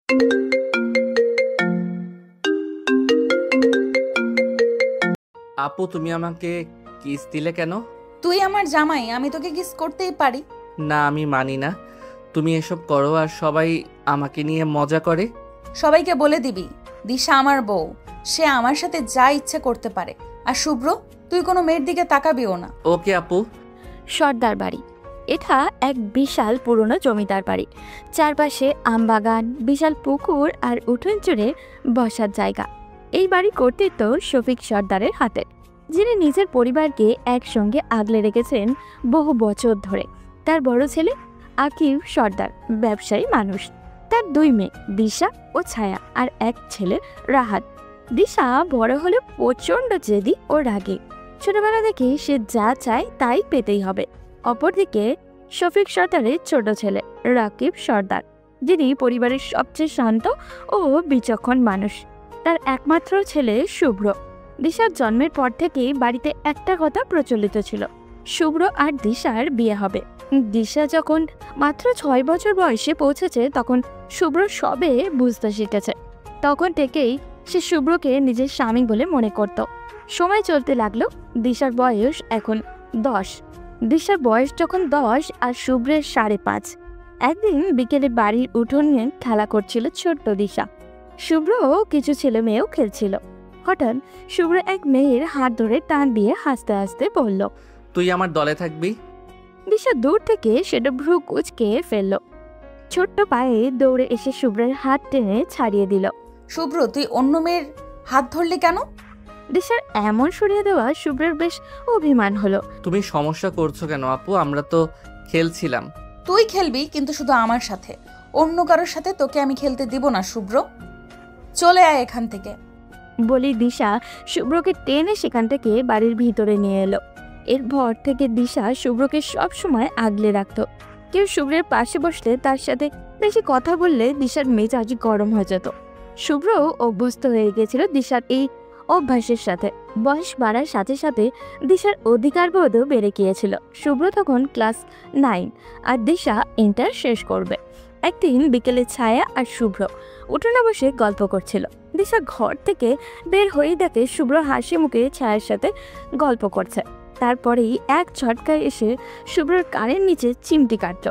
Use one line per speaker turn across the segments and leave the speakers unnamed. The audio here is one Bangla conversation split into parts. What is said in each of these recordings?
আপু, তুমি আমাকে কিস দিলে কেন?
তুই আমার জামাই, আমি তোকে কিস করতেই পারি।
না, আমি মানি না। তুমি এসব করো আর সবাই আমাকে নিয়ে মজা করে।
সবাইকে বলে দিবি দিশা আমার বউ, সে আমার সাথে যা ইচ্ছে করতে পারে। আর শুভ্র, তুই কোনো মেয়ের দিকে তাকাবিও না।
ওকে আপু।
সর্দার বাড়ি। এটা এক বিশাল পুরনো জমিদার বাড়ি। চারপাশে আমবাগান, বিশাল পুকুর আর উঠোন জুড়ে বসার জায়গা। এই বাড়ি কর্তৃত্ব শফিক সর্দারের হাতে, যিনি নিজের পরিবারকে একসঙ্গে আগলে রেখেছেন বহু বছর ধরে। তার বড় ছেলে আকিব সর্দার ব্যবসায়ী মানুষ। তার 2 মেয়ে দিশা ও ছায়া, আর এক ছেলে রাহাত। দিশা বড় হলে প্রচণ্ড জেদি ও রাগী। ছোটবেলা থেকে সে যা চায় তাই পেতেই হবে। অপরদিকে শফিক সর্দারের ছোট ছেলে রাকিব সর্দার, যিনি পরিবারের সবচেয়ে শান্ত ও বিচক্ষণ মানুষ। তার একমাত্র ছেলে শুভ্র। দিশার জন্মের পর থেকেই বাড়িতে একটা কথা প্রচলিত ছিল, শুভ্র আর দিশার বিয়ে হবে। দিশা যখন মাত্র 6 বছর বয়সে পৌঁছেছে, তখন শুভ্র সবে বুঝতে শিখেছে। তখন থেকেই সে শুভ্রকে নিজের স্বামী বলে মনে করত। সময় চলতে লাগলো। দিশার বয়স এখন 10। দিশার বয়স যখন 10 আর শুভ্রের 5.5। একদিন বিকেলে বাড়ির উঠোনে খেলা করছিল ছোট্ট দিশা। শুভ্র কিছু ছেলে মেয়েও খেলছিল। হঠাৎ শুভ্র এক মেয়ের হাত ধরে টান দিয়ে হাসতে হাসতে বলল,
তুই আমার দলে থাকবি।
দিশা দূর থেকে সেটা ভ্রু কুঁচকে ফেলল। ছোট্ট পায়ে দৌড়ে এসে শুভ্রের হাত টেনে ছাড়িয়ে দিল।
শুভ্র, তুই অন্য মেয়ের হাত ধরলি কেন?
দিশার এমন সরিয়ে দেওয়া শুভ্রের বেশ অভিমান হলো।
তুমি সমস্যা করছো কেন আপু? আমরা তো খেলছিলাম।
তুই খেলবি, কিন্তু শুধু আমার সাথে। অন্য কারোর সাথে তোকে আমি খেলতে দিব না। শুভ্র, চলে আয় এখান থেকে।
বলি দিশা শুভ্রকে টেনে সেখান থেকে বাড়ির ভিতরে নিয়ে এলো। এরপর থেকে দিশা শুভ্রকে সবসময় আগলে রাখত। কেউ শুভ্রের পাশে বসলে তার সাথে বেশি কথা বললে দিশার মেজাজ গরম হয়ে যেত। শুভ্র অভ্যস্ত হয়ে গেছিল দিশার এই অভ্যাসের সাথে। বয়স বাড়ার সাথে সাথে দিশার অধিকারবোধও বেড়ে গিয়েছিল। শুভ্র তখন ক্লাস 9 আর দিশা ইন্টার শেষ করবে। একদিন বিকেলে ছায়া আর শুভ্র উঠোনে বসে গল্প করছিল। দিশা ঘর থেকে বের হয়ে দেখে শুভ্র হাসি মুখে ছায়ার সাথে গল্প করছে। তারপরেই এক ঝটকায় এসে শুভ্রর কানের নিচে চিমটি কাটল।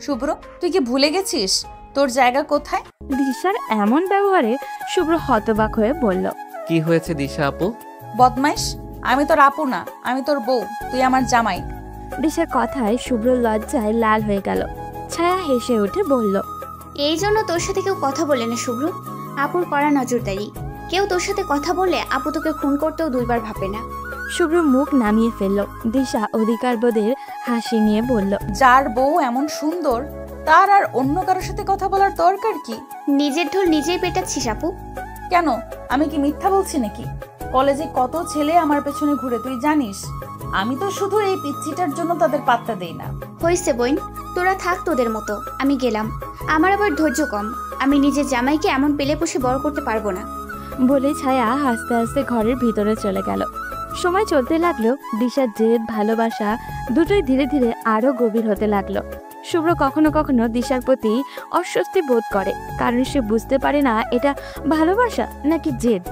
শুভ্র, তুই কি ভুলে গেছিস তোর জায়গা কোথায়?
দিশার এমন ব্যবহারে শুভ্র হতবাক হয়ে বলল,
কি হয়েছে দিশা আপু?
বদমাইশ, আমি তোর আপু না, আমি তোর বউ, তুই আমার জামাই।
দিশার কথায় শুভ্র লজ্জায় লাল হয়ে গেল। ছায়া হেসে উঠে বলল,
এই জন্য তোর সাথে কেউ কথা বলে না শুভ্র। আপুর কড়া নজরদারি। কেউ তোর সাথে কথা বললে আপু তোকে খুন করতেও 2 বার ভাবে না।
শুভ্র মুখ নামিয়ে ফেলল। দিশা অধিকারবোধের হাসি নিয়ে বলল,
যার বউ এমন সুন্দর, তার আর অন্য কারোর সাথে কথা বলার দরকার কি?
নিজের ঢোল নিজেই পেটাচ্ছিস আপু।
কেন, আমি কি মিথ্যা বলছি নাকি? কলেজে কত ছেলে আমার পেছনে ঘুরে, তুই জানিস। আমি তো শুধু এই পিচ্চিটার জন্য তাদের পাত্তা দেই না।
হইছে বইন, তোরা থাক তোদের মতো, আমি গেলাম। আমার আবার ধৈর্য কম, আমি নিজের জামাইকে এমন পেলে পুষে বড় করতে পারবো না।
বলে ছায়া হাসতে হাসতে ঘরের ভিতরে চলে গেল। সময় চলতে লাগলো। দিশার জেদ ভালোবাসা দুটোই ধীরে ধীরে আরো গভীর হতে লাগলো। শুভ্র কখনো কখনো দিশার প্রতি অস্বস্তি বোধ করে, কারণ সে বুঝতে পারে না এটা ভালোবাসা নাকি জেদ।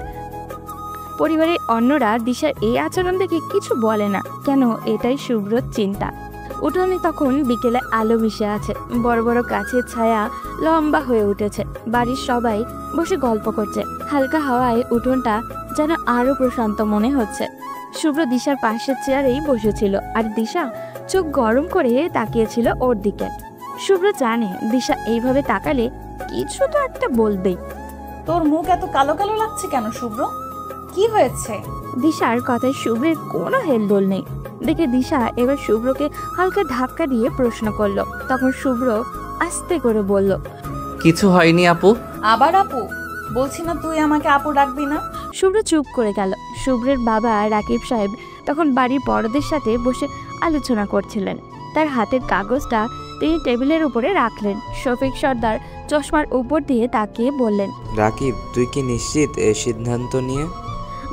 পরিবারের অন্যরা দিশার এই আচরণ দেখে কিছু বলে না কেন, এটাই শুভ্রর চিন্তা। উঠোনে তখন বিকেলে আলো মিশে আছে। বড় বড় গাছের ছায়া লম্বা হয়ে উঠেছে। বাড়ির সবাই বসে গল্প করছে। হালকা হাওয়ায় উঠোনটা যেন আরো প্রশান্ত মনে হচ্ছে। শুভ্র দিশার পাশের চেয়ারেই বসেছিল, আর দিশা চোখ গরম করে তাকিয়েছিল ওর দিকে। শুভ্র জানে দিশা এইভাবে তাকালে কিছু তো একটা বলবেই।
তোর মুখ এত কালো কালো লাগছে কেন শুভ্র? কি হয়েছে?
দিশার কথায় শুভ্রের কোনো হেলদোল নেই দেখে দিশা এবার শুভ্রকে হালকা ধাক্কা দিয়ে প্রশ্ন করলো। তখন শুভ্র আস্তে করে বলল,
কিছু হয়নি আপু।
আবার আপু? বলছি না তুই আমাকে আপু ডাকবি না?
শুভ্র চুপ করে গেল। শুভ্রের বাবা রাকিব সাহেব তখন বাড়ির বড়দের সাথে বসে আলোচনা করছিলেন। তার হাতের কাগজটা তিনি টেবিলের উপরে রাখলেন। শফিক সর্দার চশমার উপর দিয়ে তাকিয়ে বললেন,
রাকিব, তুই কি নিশ্চিত এই সিদ্ধান্ত নিয়ে?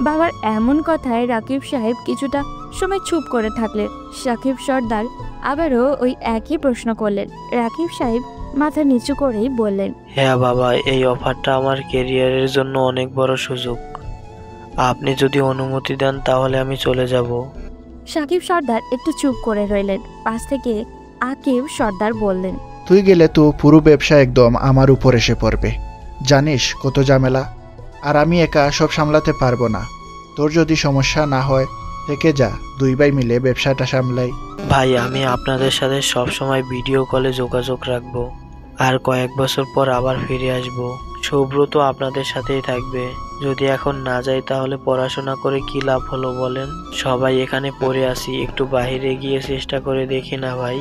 বাবার এমন কথায় রাকিব সাহেব কিছুটা সময় চুপ করে থাকলেন। সাকিব সর্দার আবারও ওই একই প্রশ্ন করলেন। রাকিব সাহেব মাথা নিচু করেই বললেন,
হ্যাঁ বাবা, এই অফারটা আমার ক্যারিয়ারের জন্য অনেক বড় সুযোগ। আপনি যদি অনুমতি দেন তাহলে আমি চলে যাব।
সাকিব সর্দার একটু চুপ করে রইলেন। পাশ থেকে আকিব সর্দার বললেন,
তুই গেলে তো পুরো ব্যবসা একদম আমার উপর এসে পড়বে। জানিস কত ঝামেলা, আর আমি একা সব সামলাতে পারবো না। তোর যদি সমস্যা না হয় থেকে যা, দুই ভাই মিলে ব্যবসাটা সামলাই।
ভাই, আমি আপনাদের সাথে সব সময় ভিডিও কলে যোগাযোগ রাখবো, আর কয়েক বছর পর আবার ফিরে আসব। শুভ্র তো আপনাদের সাথেই থাকবে। যদি এখন না যাই তাহলে পড়াশোনা করে কি লাভ হলো বলেন? সবাই এখানে পড়ে আসি, একটু বাইরে গিয়ে চেষ্টা করে দেখি না ভাই?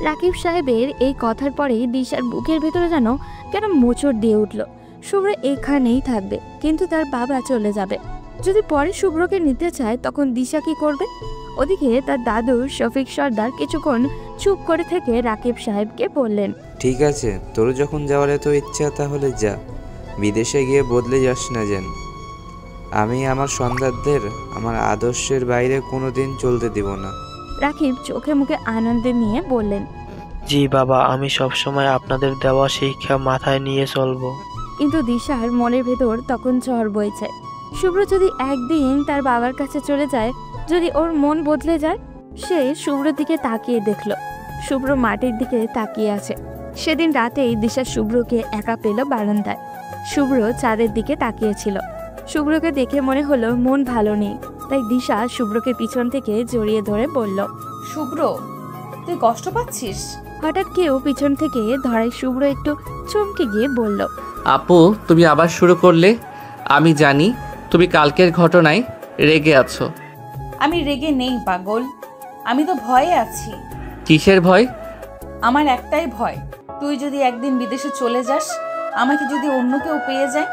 রাকিব সাহেবের এই কথার পরেই দিশার বুকের ভেতরে যেন কেন মোচড় দিয়ে উঠল। শুভ্র এখানেই থাকবে, কিন্তু তার বাবা চলে যাবে। যদি পরে শুভ্রকে নিতে চায় তখন দিশা কি করবে? ওদিকে তার দাদু শফিক সর্দার কিছুক্ষণ চুপ করে থেকে রাকিব সাহেবকে বললেন,
ঠিক আছে, তোর যখন যাওয়ার এত ইচ্ছা তাহলে যা, বিদেশে গিয়ে বদলে যাস না যেন। আমি আমার সন্তানদের আমার আদর্শের বাইরে কোনো দিন চলতে দিব না।
রাকিব চোখে মুখে আনন্দে নিয়ে বললেন,
জি বাবা, আমি সবসময় আপনাদের দেওয়া শিক্ষা মাথায় নিয়ে চলবো।
কিন্তু দিশার মনের ভেতর তখন ঝড় বইছে। শুভ্র যদি একদিন তার বাবার কাছে চলে যায়, যদি ওর মন বদলে যায়। সে শুভ্রর দিকে তাকিয়ে দেখল, শুভ্র মাটির দিকে তাকিয়ে আছে। সেদিন রাতেই দিশা শুভ্রকে একা পেল বারান্দায়। শুভ্র চাঁদের দিকে তাকিয়েছিল। শুভ্রকে দেখে মনে হলো মন ভালো নেই, তাই দিশা শুভ্রকে পিছন থেকে জড়িয়ে ধরে বলল,
শুভ্র, তুই কষ্ট পাচ্ছিস?
হঠাৎ কেউ পিছন থেকে ধরায় শুভ্র একটু চমকে গিয়ে বলল,
আপু, তুমি আবার শুরু করলে। আমি জানি তুমি কালকের ঘটনায় রেগে আছো।
আমি রেগে নেই পাগল, আমি তো ভয়ে আছি।
কিসের ভয়?
আমার একটাই ভয়, তুই যদি একদিন বিদেশে চলে যাস, আমাকে যদি অন্য কেউ পেয়ে যায়।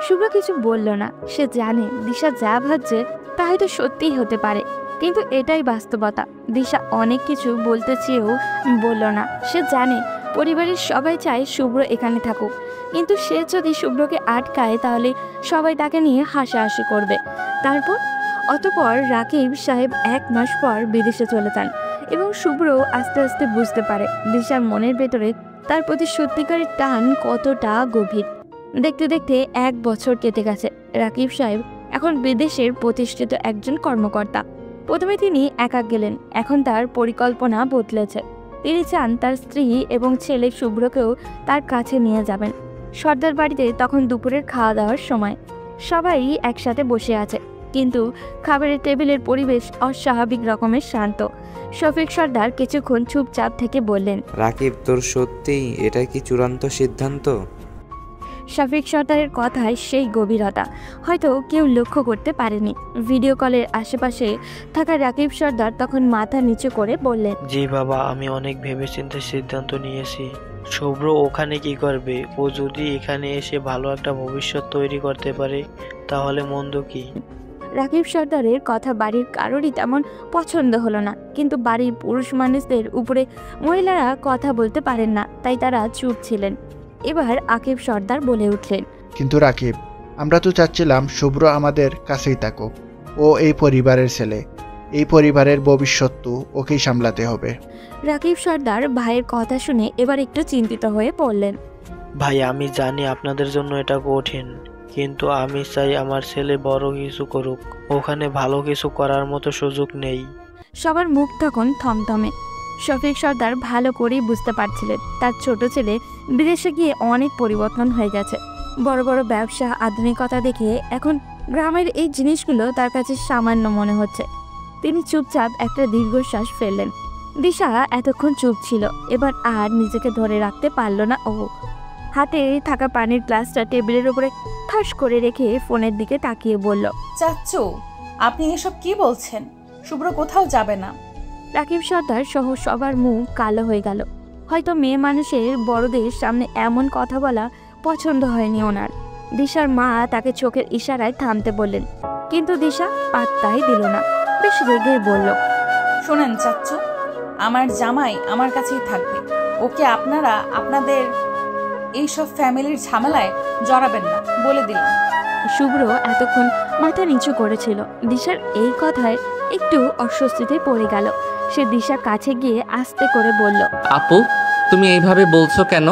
শুভ্র কিছু বলল না। সে জানে দিশা যা ভাবছে তা হয়তো সত্যিই হতে পারে, কিন্তু এটাই বাস্তবতা। দিশা অনেক কিছু বলতে চেয়েও বলল না। সে জানে পরিবারের সবাই চায় শুভ্র এখানে থাকুক, কিন্তু সে যদি শুভ্রকে আটকায় তাহলে সবাই তাকে নিয়ে হাসাহাসি করবে। অতপর রাকিব সাহেব 1 মাস পর বিদেশে চলে যান, এবং শুভ্র আস্তে আস্তে বুঝতে পারে দিশার মনের ভেতরে তার প্রতি সত্যিকারের টান কতটা গভীর। দেখতে দেখতে 1 বছর কেটে গেছে। রাকিব সাহেব এখন বিদেশের প্রতিষ্ঠিত একজন কর্মকর্তা। প্রথমে তিনি একা গেলেন, এখন তার পরিকল্পনা বদলেছে। তিনি চান তার স্ত্রী এবং ছেলে শুভ্রকেও তার কাছে নিয়ে যাবেন। সর্দার বাড়িতে তখন দুপুরের খাওয়া দাওয়ার সময়। সবাই একসাথে বসে আছে, কিন্তু খাবারের টেবিলের পরিবেশ অস্বাভাবিক রকমের শান্ত। শফিক সর্দার কিছুক্ষণ চুপচাপ থেকে বললেন,
রাকিব, তোর সত্যিই এটা কি চূড়ান্ত সিদ্ধান্ত?
শফিক সর্দারের কথায় সেই গভীরতা হয়তো কেউ লক্ষ্য করতে পারেনি। ভিডিও কলের আশেপাশে থাকা রাকিব সর্দার তখন মাথা নিচু করে বললেন,
জি বাবা, আমি অনেক ভেবেচিন্তে সিদ্ধান্ত নিয়েছি। শুভ্র ওখানে কি করবে? ও যদি এখানে এসে ভালো একটা ভবিষ্যৎ তৈরি করতে পারে তাহলে মন্দ কি?
রাকিব সর্দারের কথা বাড়ির কারোরই তেমন পছন্দ হলো না, কিন্তু বাড়ির পুরুষ মানুষদের উপরে মহিলারা কথা বলতে পারেন না, তাই তারা চুপ ছিলেন। এবার আকিব সর্দার বলে উঠলেন,
কিন্তু রাকিব, আমরা তো চাচ্ছিলাম শুভ্র আমাদের কাছেই থাকুক। ও এই পরিবারের ছেলে, এই পরিবারের ভবিষ্যৎ তো ওকেই সামলাতে হবে।
রাকিব সর্দার ভাইয়ের কথা শুনে এবার একটু চিন্তিত হয়ে পড়লেন।
ভাই, আমি জানি আপনাদের জন্য এটা কঠিন, কিন্তু আমি চাই আমার ছেলে বড় কিছু করুক। ওখানে ভালো কিছু করার মতো সুযোগ নেই।
সবার মুখ তখন থমথমে। শফিক সর্দার ভালো করেই বুঝতে পারছিলেন তার ছোট ছেলে বিদেশে গিয়ে অনেক পরিবর্তন হয়ে গেছে। বড় বড় ব্যবসা, আধুনিকতা দেখে এখন গ্রামের এই জিনিসগুলো তার কাছে সামান্য মনে হচ্ছে। তিনি চুপচাপ একটা দীর্ঘশ্বাস ফেললেন। দিশা এতক্ষণ চুপ ছিল, এবার আর নিজেকে ধরে রাখতে পারল না। ও হাতে থাকা পানির গ্লাসটা টেবিলের উপরে ঠাস করে রেখে ফোনের দিকে তাকিয়ে বলল,
চাচ্চু, আপনি এসব কি বলছেন? শুভ্র কোথাও যাবে না।
রাকিব সর্দার সহ সবার মুখ কালো হয়ে গেল। হয়তো মেয়ে মানুষের বড়দের সামনে এমন কথা বলা পছন্দ হয়নি ওনার। দিশার মা তাকে চোখের ইশারায় থামতে বললেন, কিন্তু দিশা পাত্তাই দিল না। বেশ রেগে বলল,
শোনেন চাচ্চু, আমার জামাই আমার কাছেই থাকবে। ওকে আপনারা আপনাদের এইসব ফ্যামিলির ঝামেলায় জড়াবেন না, বলে দিলাম।
শুভ্র এতক্ষণ মাথা নিচু করেছিল। দিশার এই কথায় একটু অস্বস্তিতে পড়ে গেল। সে দিশার কাছে গিয়ে আস্তে করে বলল,
আপু, তুমি এইভাবে বলছো কেন?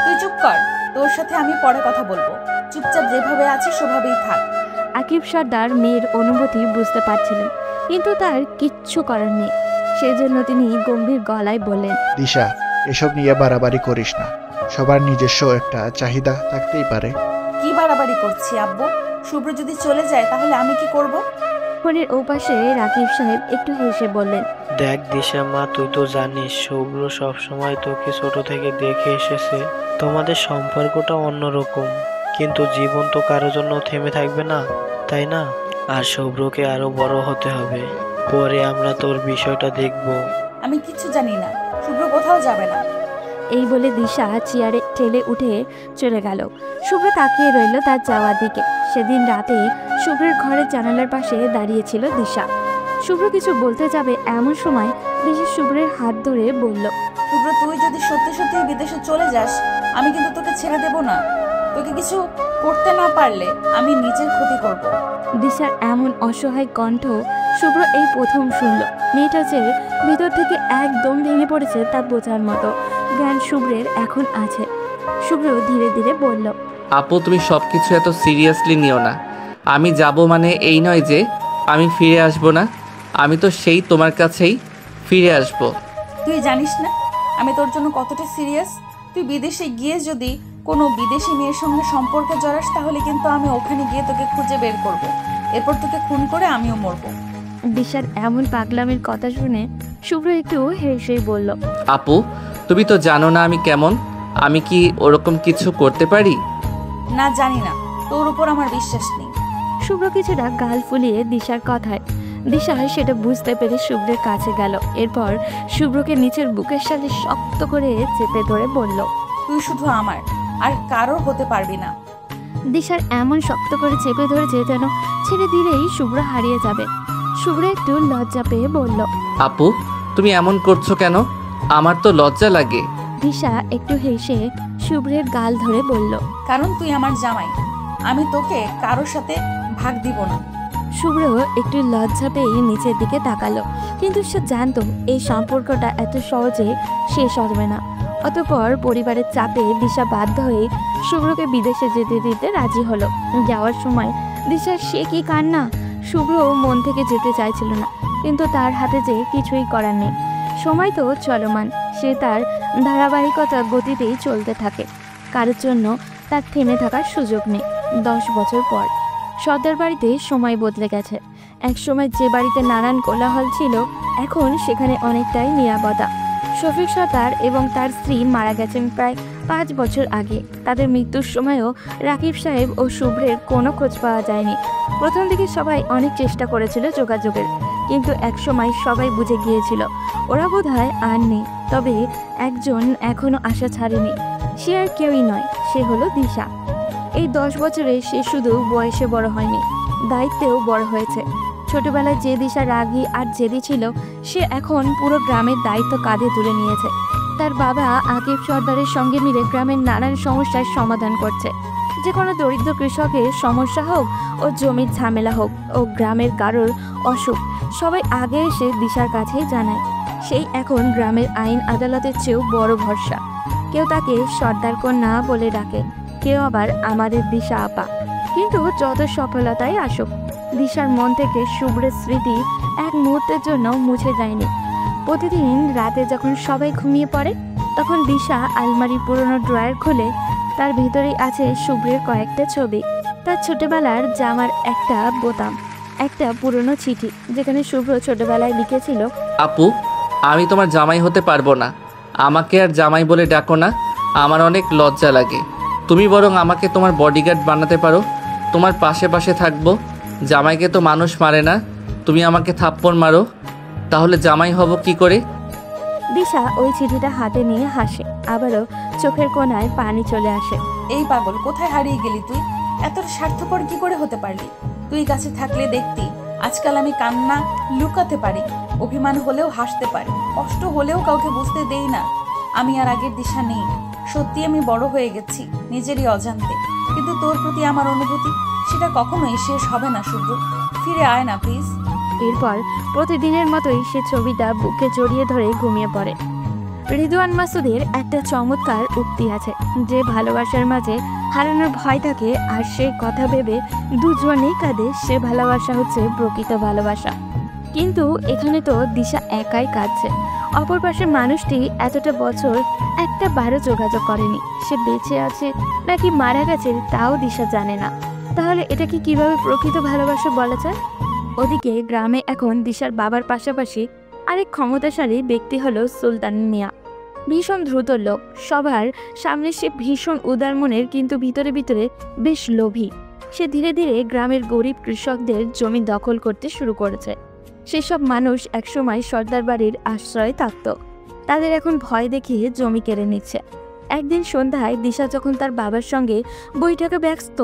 তুই চুপ কর, তোর সাথে আমি পরে কথা বলবো। চুপচাপ যেভাবে আছিস সেভাবেই থাক।
আকিব সর্দার মেয়ের অনুভূতি বুঝতে পারছিলেন, কিন্তু তার কিচ্ছু করার নেই। সেজন্য তিনি গম্ভীর গলায় বললেন,
দিশা, এসব নিয়ে বাড়াবাড়ি করিস না। সবার নিজস্ব একটা চাহিদা থাকতেই পারে।
কি বাড়াবাড়ি করছি আব্বু? শুভ্র যদি চলে যায় তাহলে আমি কি করব?
ফোনের ওপাশে রাকিব সাহেব একটু হেসে বললেন,
দেখ দিশা মা, তুই তো জানিস শুভ্র সবসময় তোকে ছোট থেকে দেখে এসেছে। তোমাদের সম্পর্কটা অন্যরকম, কিন্তু জীবন তো কারো জন্য থেমে থাকবে না, তাই না? আর শুভ্রকে আরো বড় হতে হবে, পরে আমরা তোর বিষয়টা দেখব।
আমি কিছু জানি না, শুভ্র কোথাও যাবে না।
এই বলে দিশা চেয়ারে ঠেলে উঠে চলে গেল। শুভ্র তাকিয়ে রইল তার যাওয়ার দিকে। সেদিন রাতে শুভ্রের ঘরের জানালার পাশে দাঁড়িয়েছিল দিশা। শুভ্র কিছু বলতে যাবে এমন সময় দিশা শুভ্রের হাত ধরে বলল,
শুভ্র, তুই যদি সত্যি সত্যি বিদেশে চলে যাস, আমি কিন্তু তোকে ছেড়ে দেব না। তোকে কিছু করতে না পারলে আমি নিজের ক্ষতি করব।
দিশার এমন অসহায় কণ্ঠ শুভ্র এই প্রথম শুনল। মেয়েটা যে ভিতর থেকে একদম ভেঙে পড়েছে তা বোঝার মতো জ্ঞান শুভ্রের এখন আছে। শুভ্র ধীরে ধীরে বলল,
আপু, তুমি সব কিছু এত সিরিয়াসলি নিও না। আমি যাব মানে এই নয় যে আমি ফিরে আসব না। আমি তো সেই তোমার কাছেই ফিরে আসব।
তুই জানিস না আমি তোর জন্য কতটা সিরিয়াস। তুই বিদেশে গিয়ে যদি কোনো বিদেশি মেয়ের সঙ্গে সম্পর্কে জড়াস, তাহলে কিন্তু আমি ওখানে গিয়ে তোকে খুঁজে বের করব। এরপর তোকে খুন করে আমিও মরবো।
দিশার এমন পাগলামির কথা শুনে শুভ্র একটু হেসে বলল,
আপু, তুমি তো জানো না আমি কেমন। আমি কি ওরকম কিছু করতে পারি?
না, জানি না, তোর উপর আমার বিশ্বাস নেই।
শুভ্র কিছুটা গাল ফুলিয়ে দিশার কথায় দিশা সেটা বুঝতে পেরে শুভ্রের কাছে গেল। এরপর শুভ্রকে নিচের বুকের সাথে শক্ত করে চেপে ধরে বলল,
তুই শুধু আমার, আর কারোর হতে পারবি না।
দিশার এমন শক্ত করে চেপে ধরেছে যেন ছেড়ে দিলেই শুভ্র হারিয়ে যাবে। শুভ্র একটু লজ্জা পেয়ে বলল,
আপু, তুমি এমন করছো কেন? আমার তো লজ্জা লাগে।
দিশা একটু হেসে শুভ্রের গাল ধরে বলল,
কারণ তুই আমার জামাই, আমি তোকে কারোর সাথে ভাগ দিব না।
শুভ্র একটু লজ্জা পেয়ে নিচের দিকে তাকালো, কিন্তু সে জানতো এই সম্পর্কটা এত সহজে শেষ হবে না। অতঃপর পরিবারের চাপে দিশা বাধ্য হয়ে শুভ্রকে বিদেশে যেতে দিতে রাজি হলো। যাওয়ার সময় দিশার সে কি কান্না! শুভ্র মন থেকে যেতে চাইছিল না, কিন্তু তার হাতে যে কিছুই করার নেই। সময় তো চলমান, সে তার ধারাবাহিকতা গতিতেই চলতে থাকে। কারোর জন্য তার থেমে থাকার সুযোগ নেই। 10 বছর পর সর্দার বাড়িতে সময় বদলে গেছে। একসময় যে বাড়িতে নানান কোলাহল ছিল, এখন সেখানে অনেকটাই নিরাপত্তা। শফিক সর্দার এবং তার স্ত্রী মারা গেছেন প্রায় 5 বছর আগে। তাদের মৃত্যুর সময়ও রাকিব সাহেব ও শুভ্রের কোনো খোঁজ পাওয়া যায়নি। প্রথম দিকে সবাই অনেক চেষ্টা করেছিল যোগাযোগের, কিন্তু একসময় সবাই বুঝে গিয়েছিল ওরা বোধহয় আর নেই। তবে একজন এখনো আশা ছাড়েনি। সে আর কেউই নয়, সে হলো দিশা। এই 10 বছরে সে শুধু বয়সে বড় হয়নি, দায়িত্বেও বড় হয়েছে। ছোটবেলায় যে দিশা রাগী আর জেদি ছিল, সে এখন পুরো গ্রামের দায়িত্ব কাঁধে তুলে নিয়েছে। তার বাবা আকিব সর্দারের সঙ্গে মিলে গ্রামের নানান সমস্যার সমাধান করছে। যে কোনো দরিদ্র কৃষকের সমস্যা হোক, ও জমির ঝামেলা হোক, ও গ্রামের কারোর অসুখ, সবাই আগে এসে দিশার কাছেই জানায়। সেই এখন গ্রামের আইন আদালতের চেয়েও বড় ভরসা। কেউ তাকে সর্দার কন্যা বলে ডাকে, কেউ আবার আমাদের দিশা আপা। কিন্তু যত সফলতাই আসুক, দিশার মন থেকে শুভ্রের স্মৃতি এক মুহূর্তের জন্য মুছে যায়নি। প্রতিদিন রাতে যখন সবাই ঘুমিয়ে পড়ে, তখন দিশা আলমারির পুরনো ড্রয়ার খুলে তার ভিতরেই আছে শুভ্রের কয়েকটা ছবি, তার ছোটবেলার জামার একটা বোতাম, একটা পুরনো চিঠি যেখানে শুভ্র ছোটবেলায় লিখেছিল,
আপু, আমি তোমার জামাই হতে পারবো না। আমাকে আর জামাই বলে ডাকো না, আমার অনেক লজ্জা লাগে। তুমি বরং আমাকে তোমার বডিগার্ড বানাতে পারো, তোমার পাশে পাশে থাকবো। জামাইকে তো মানুষ মারে না, তুমি আমাকে থাপ্পড় মারো, তাহলে জামাই হব কি করে?
দিশা ওই চিঠিটা হাতে নিয়ে হাসে, আবারও চোখের কোণায় পানি চলে আসে।
এই পাগল, কোথায় হারিয়ে গেলি তুই? এত স্বার্থপর কি করে হতে পারলি? তুই কাছে থাকলে দেখতি আজকাল আমি কান্না লুকাতে পারি, অভিমান হলেও হাসতে পারি, কষ্ট হলেও কাউকে বুঝতে দেই না। আমি আর আগের দিশা নেই। সত্যি আমি বড় হয়ে গেছি নিজেরই অজান্তে, কিন্তু তোর প্রতি আমার অনুভূতি সেটা কখনোই শেষ হবে না। শুভ্র, ফিরে আয় না প্লিজ।
এরপর প্রতিদিনের মতোই সে ছবিটা বুকে জড়িয়ে ধরে ঘুমিয়ে পড়ে। রিদওয়ান মাসুদের একটা চমৎকার উক্তি আছে যে ভালোবাসার মাঝে হারানোর ভয় থাকে আর সে কথা ভেবে দুজনেই কাঁদে, সে ভালোবাসা হচ্ছে প্রকৃত ভালোবাসা। কিন্তু এখানে তো দিশা একাই কাঁদছে। অপর পাশের মানুষটি এতটা বছর একটা বারও যোগাযোগ করেনি, সে বেঁচে আছে নাকি মারা গেছে তাও দিশা জানে না। তাহলে এটাকে কিভাবে প্রকৃত ভালোবাসা বলা যায়? ওদিকে গ্রামে এখন দিশার বাবার পাশাপাশি আরেক ক্ষমতাশালী ব্যক্তি হলো সুলতান মিয়া। ভীষণ দ্রুত লোক, সবার সামনে সে ভীষণ উদার মনের, কিন্তু ভিতরে ভিতরে বেশ লোভী। সে ধীরে ধীরে গ্রামের গরিব কৃষকদের জমি দখল করতে শুরু করেছে। সেসব মানুষ একসময় সর্দার বাড়ির আশ্রয়ে থাকত, তাদের এখন ভয় দেখিয়ে জমি কেড়ে নিচ্ছে। একদিন সন্ধ্যায় দিশা যখন তার বাবার সঙ্গে বৈঠকে ব্যস্ত,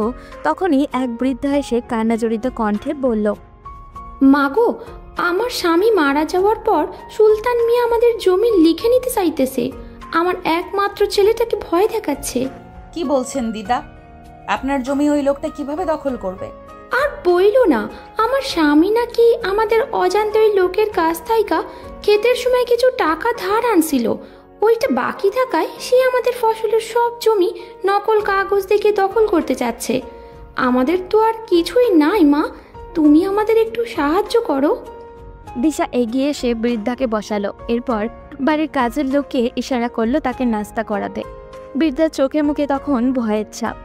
তখনই এক বৃদ্ধা এসে কান্নাজড়িত কণ্ঠে বলল,
মাগো, আমার স্বামী মারা যাওয়ার পর সুলতান মিয়া আমাদের জমি লিখে নিতে চাইতেছে। আমার একমাত্র ছেলেটাকে ভয় দেখাচ্ছে।
কি বলছেন দিদা? আপনার জমি ওই লোকটা কিভাবে দখল করবে?
আর বইল না, আমার স্বামী নাকি আমাদের অজান্তে ওই লোকের কাছ থেকে ক্ষেতের সময় কিছু টাকা ধার আনছিল। ওইটা বাকি থাকায় সে আমাদের ফসলের সব জমি নকল কাগজ দেখে দখল করতে চাচ্ছে। আমাদের তো আর কিছুই নাই মা, তুমি আমাদের একটু সাহায্য করো।
দিশা এগিয়ে এসে বৃদ্ধাকে বসালো, এরপর বাড়ির কাজের লোককে ইশারা করলো তাকে নাস্তা করাতে। বৃদ্ধার চোখে মুখে তখন ভয়ের ছাপ।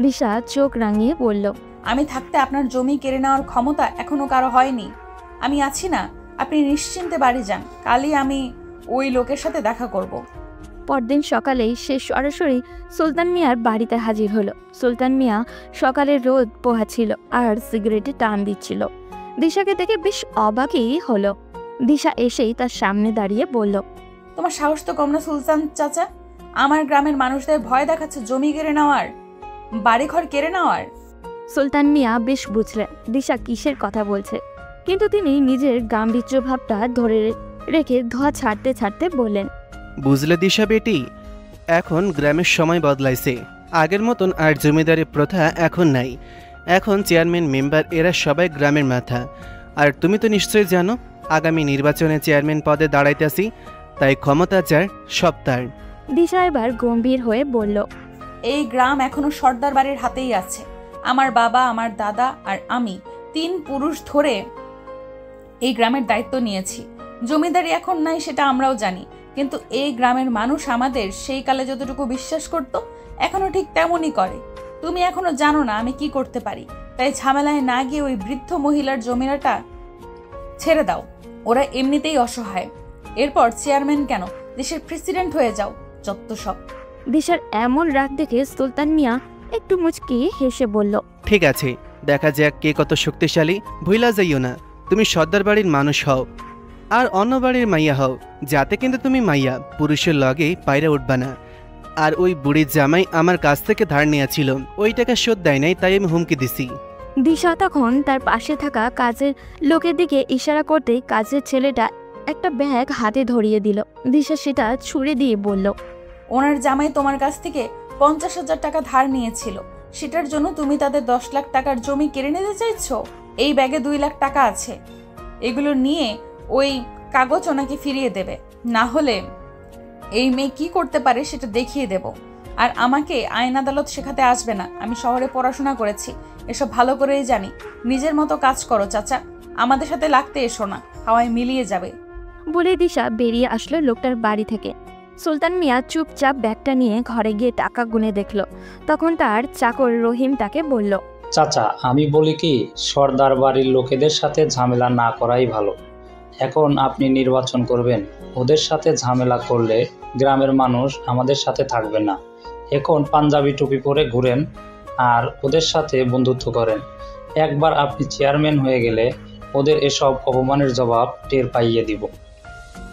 দিশা চোখ রাঙিয়ে বলল,
আমি থাকতে আপনার জমি কেড়ে নেওয়ার ক্ষমতা এখনো কারো হয়নি। আমি আছি না, আপনি নিশ্চিন্তে বাড়ি যান, কালই আমি ওই লোকের সাথে দেখা করব।
পরদিন সকালেই সে সরাসরি সুলতান মিয়ার বাড়িতে হাজির হলো। সুলতান মিয়া সকালের রোদ পোহাচ্ছিল আর সিগারেটে টান দিচ্ছিল। দিশাকে দেখে বেশ অবাকই হলো। দিশা এসেই তার সামনে দাঁড়িয়ে বলল,
তোমার সাহস তো কম না সুলতান চাচা? আমার গ্রামের মানুষদের ভয় দেখাচ্ছে জমি কেড়ে নেওয়ার, বাড়িঘর কেড়ে নেওয়ার।
সুলতান মিয়া বেশ বুঝলেন দিশা কিসের কথা বলছে, কিন্তু তিনি নিজের গাম্ভীর্য ভাবটা ধরে রেখে ধোয়া ছাড়তে ছাড়তে বললেন,
বুঝলে দিশা বেটি, এখন গ্রামের সময় বদলাইছে। আগের মতন আর জমিদারি প্রথা এখন নাই। এখন চেয়ারম্যান মেম্বার এরা সবাই গ্রামের মাথা। আর তুমি তো নিশ্চয়ই জানো আগামী নির্বাচনে চেয়ারম্যান পদে দাঁড়াইতেছি, তাই ক্ষমতা যার সব তার।
দিশা এবার গম্ভীর হয়ে বলল,
এই গ্রাম এখনো সর্দার বাড়ির হাতেই আছে। আমার বাবা, আমার দাদা আর আমি 3 পুরুষ ধরে এই গ্রামের দায়িত্ব নিয়েছি। জমিদারি এখন নাই সেটা আমরাও জানি, কিন্তু এই গ্রামের মানুষ আমাদের সেই কালে যতটুকু বিশ্বাস করত এখনো ঠিক তেমনই করে। তুমি এখনো জানো না আমি কি করতে পারি, তাই ঝামেলায় না গিয়ে ওই বৃদ্ধ মহিলার জমিটা ছেড়ে দাও। ওরা এমনিতেই অসহায়। এরপর চেয়ারম্যান কেন, দেশের প্রেসিডেন্ট হয়ে যাও, যত সব।
দিশার এমন রাগ দেখে সুলতান মিয়া একটু মুচকি হেসে বলল,
ঠিক আছে, দেখা যাক কে কত শক্তিশালী। ভুইলা যাইও না, তুমি সর্দার বাড়ির মানুষ হও আর অন্য বাড়ির মাইয়া হও, যাতে কিন্তু তুমি মাইয়া পুরুষের লগে পায়রা উঠবা না। আর ওই বুড়ির জামাই আমার কাছ থেকে ধার নিয়েছিল, ওই টাকা শোধ দেয় নাই, তাই আমি হুমকি দিছি।
দিশা তখন তার পাশে থাকা কাজের লোকের দিকে ইশারা করতেই কাজের ছেলেটা একটা ব্যাগ হাতে ধরিয়ে দিল। দিশা সেটা ছুঁড়ে দিয়ে বলল,
ওনার জামাই তোমার কাছ থেকে 50,000 টাকা ধার নিয়েছিল, সেটার জন্য তুমি তাদের 10 লাখ টাকার জমি কেড়ে নিতে চাইছো? এই ব্যাগে 2 লাখ টাকা আছে, এগুলো নিয়ে ওই কাগজ ওনাকে ফিরিয়ে দেবে, না হলে এই মেয়ে কি করতে পারে সেটা দেখিয়ে দেব। আর আমাকে আইন আদালত শেখাতে আসবে না, আমি শহরে পড়াশোনা করেছি, এসব ভালো করেই জানি। নিজের মতো কাজ করো চাচা, আমাদের সাথে লাগতে এসো না, হাওয়ায় মিলিয়ে যাবে।
বলে দিশা বেরিয়ে আসলো লোকটার বাড়ি থেকে। সুলতান মিয়া চুপচাপ ব্যাগটা নিয়ে ঘরে গিয়ে টাকা গুনে দেখল। তখন তার চাকর রহিম তাকে বলল,
চাচা, আমি বলি কি, সর্দার বাড়ির লোকেদের সাথে ঝামেলা না করাই ভালো। এখন আপনি নির্বাচন করবেন, ওদের সাথে ঝামেলা করলে গ্রামের মানুষ আমাদের সাথে থাকবে না। এখন পাঞ্জাবি টুপি পরে ঘুরেন আর ওদের সাথে বন্ধুত্ব করেন। একবার আপনি চেয়ারম্যান হয়ে গেলে ওদের এসব অপমানের জবাব টের পাইয়ে দিব।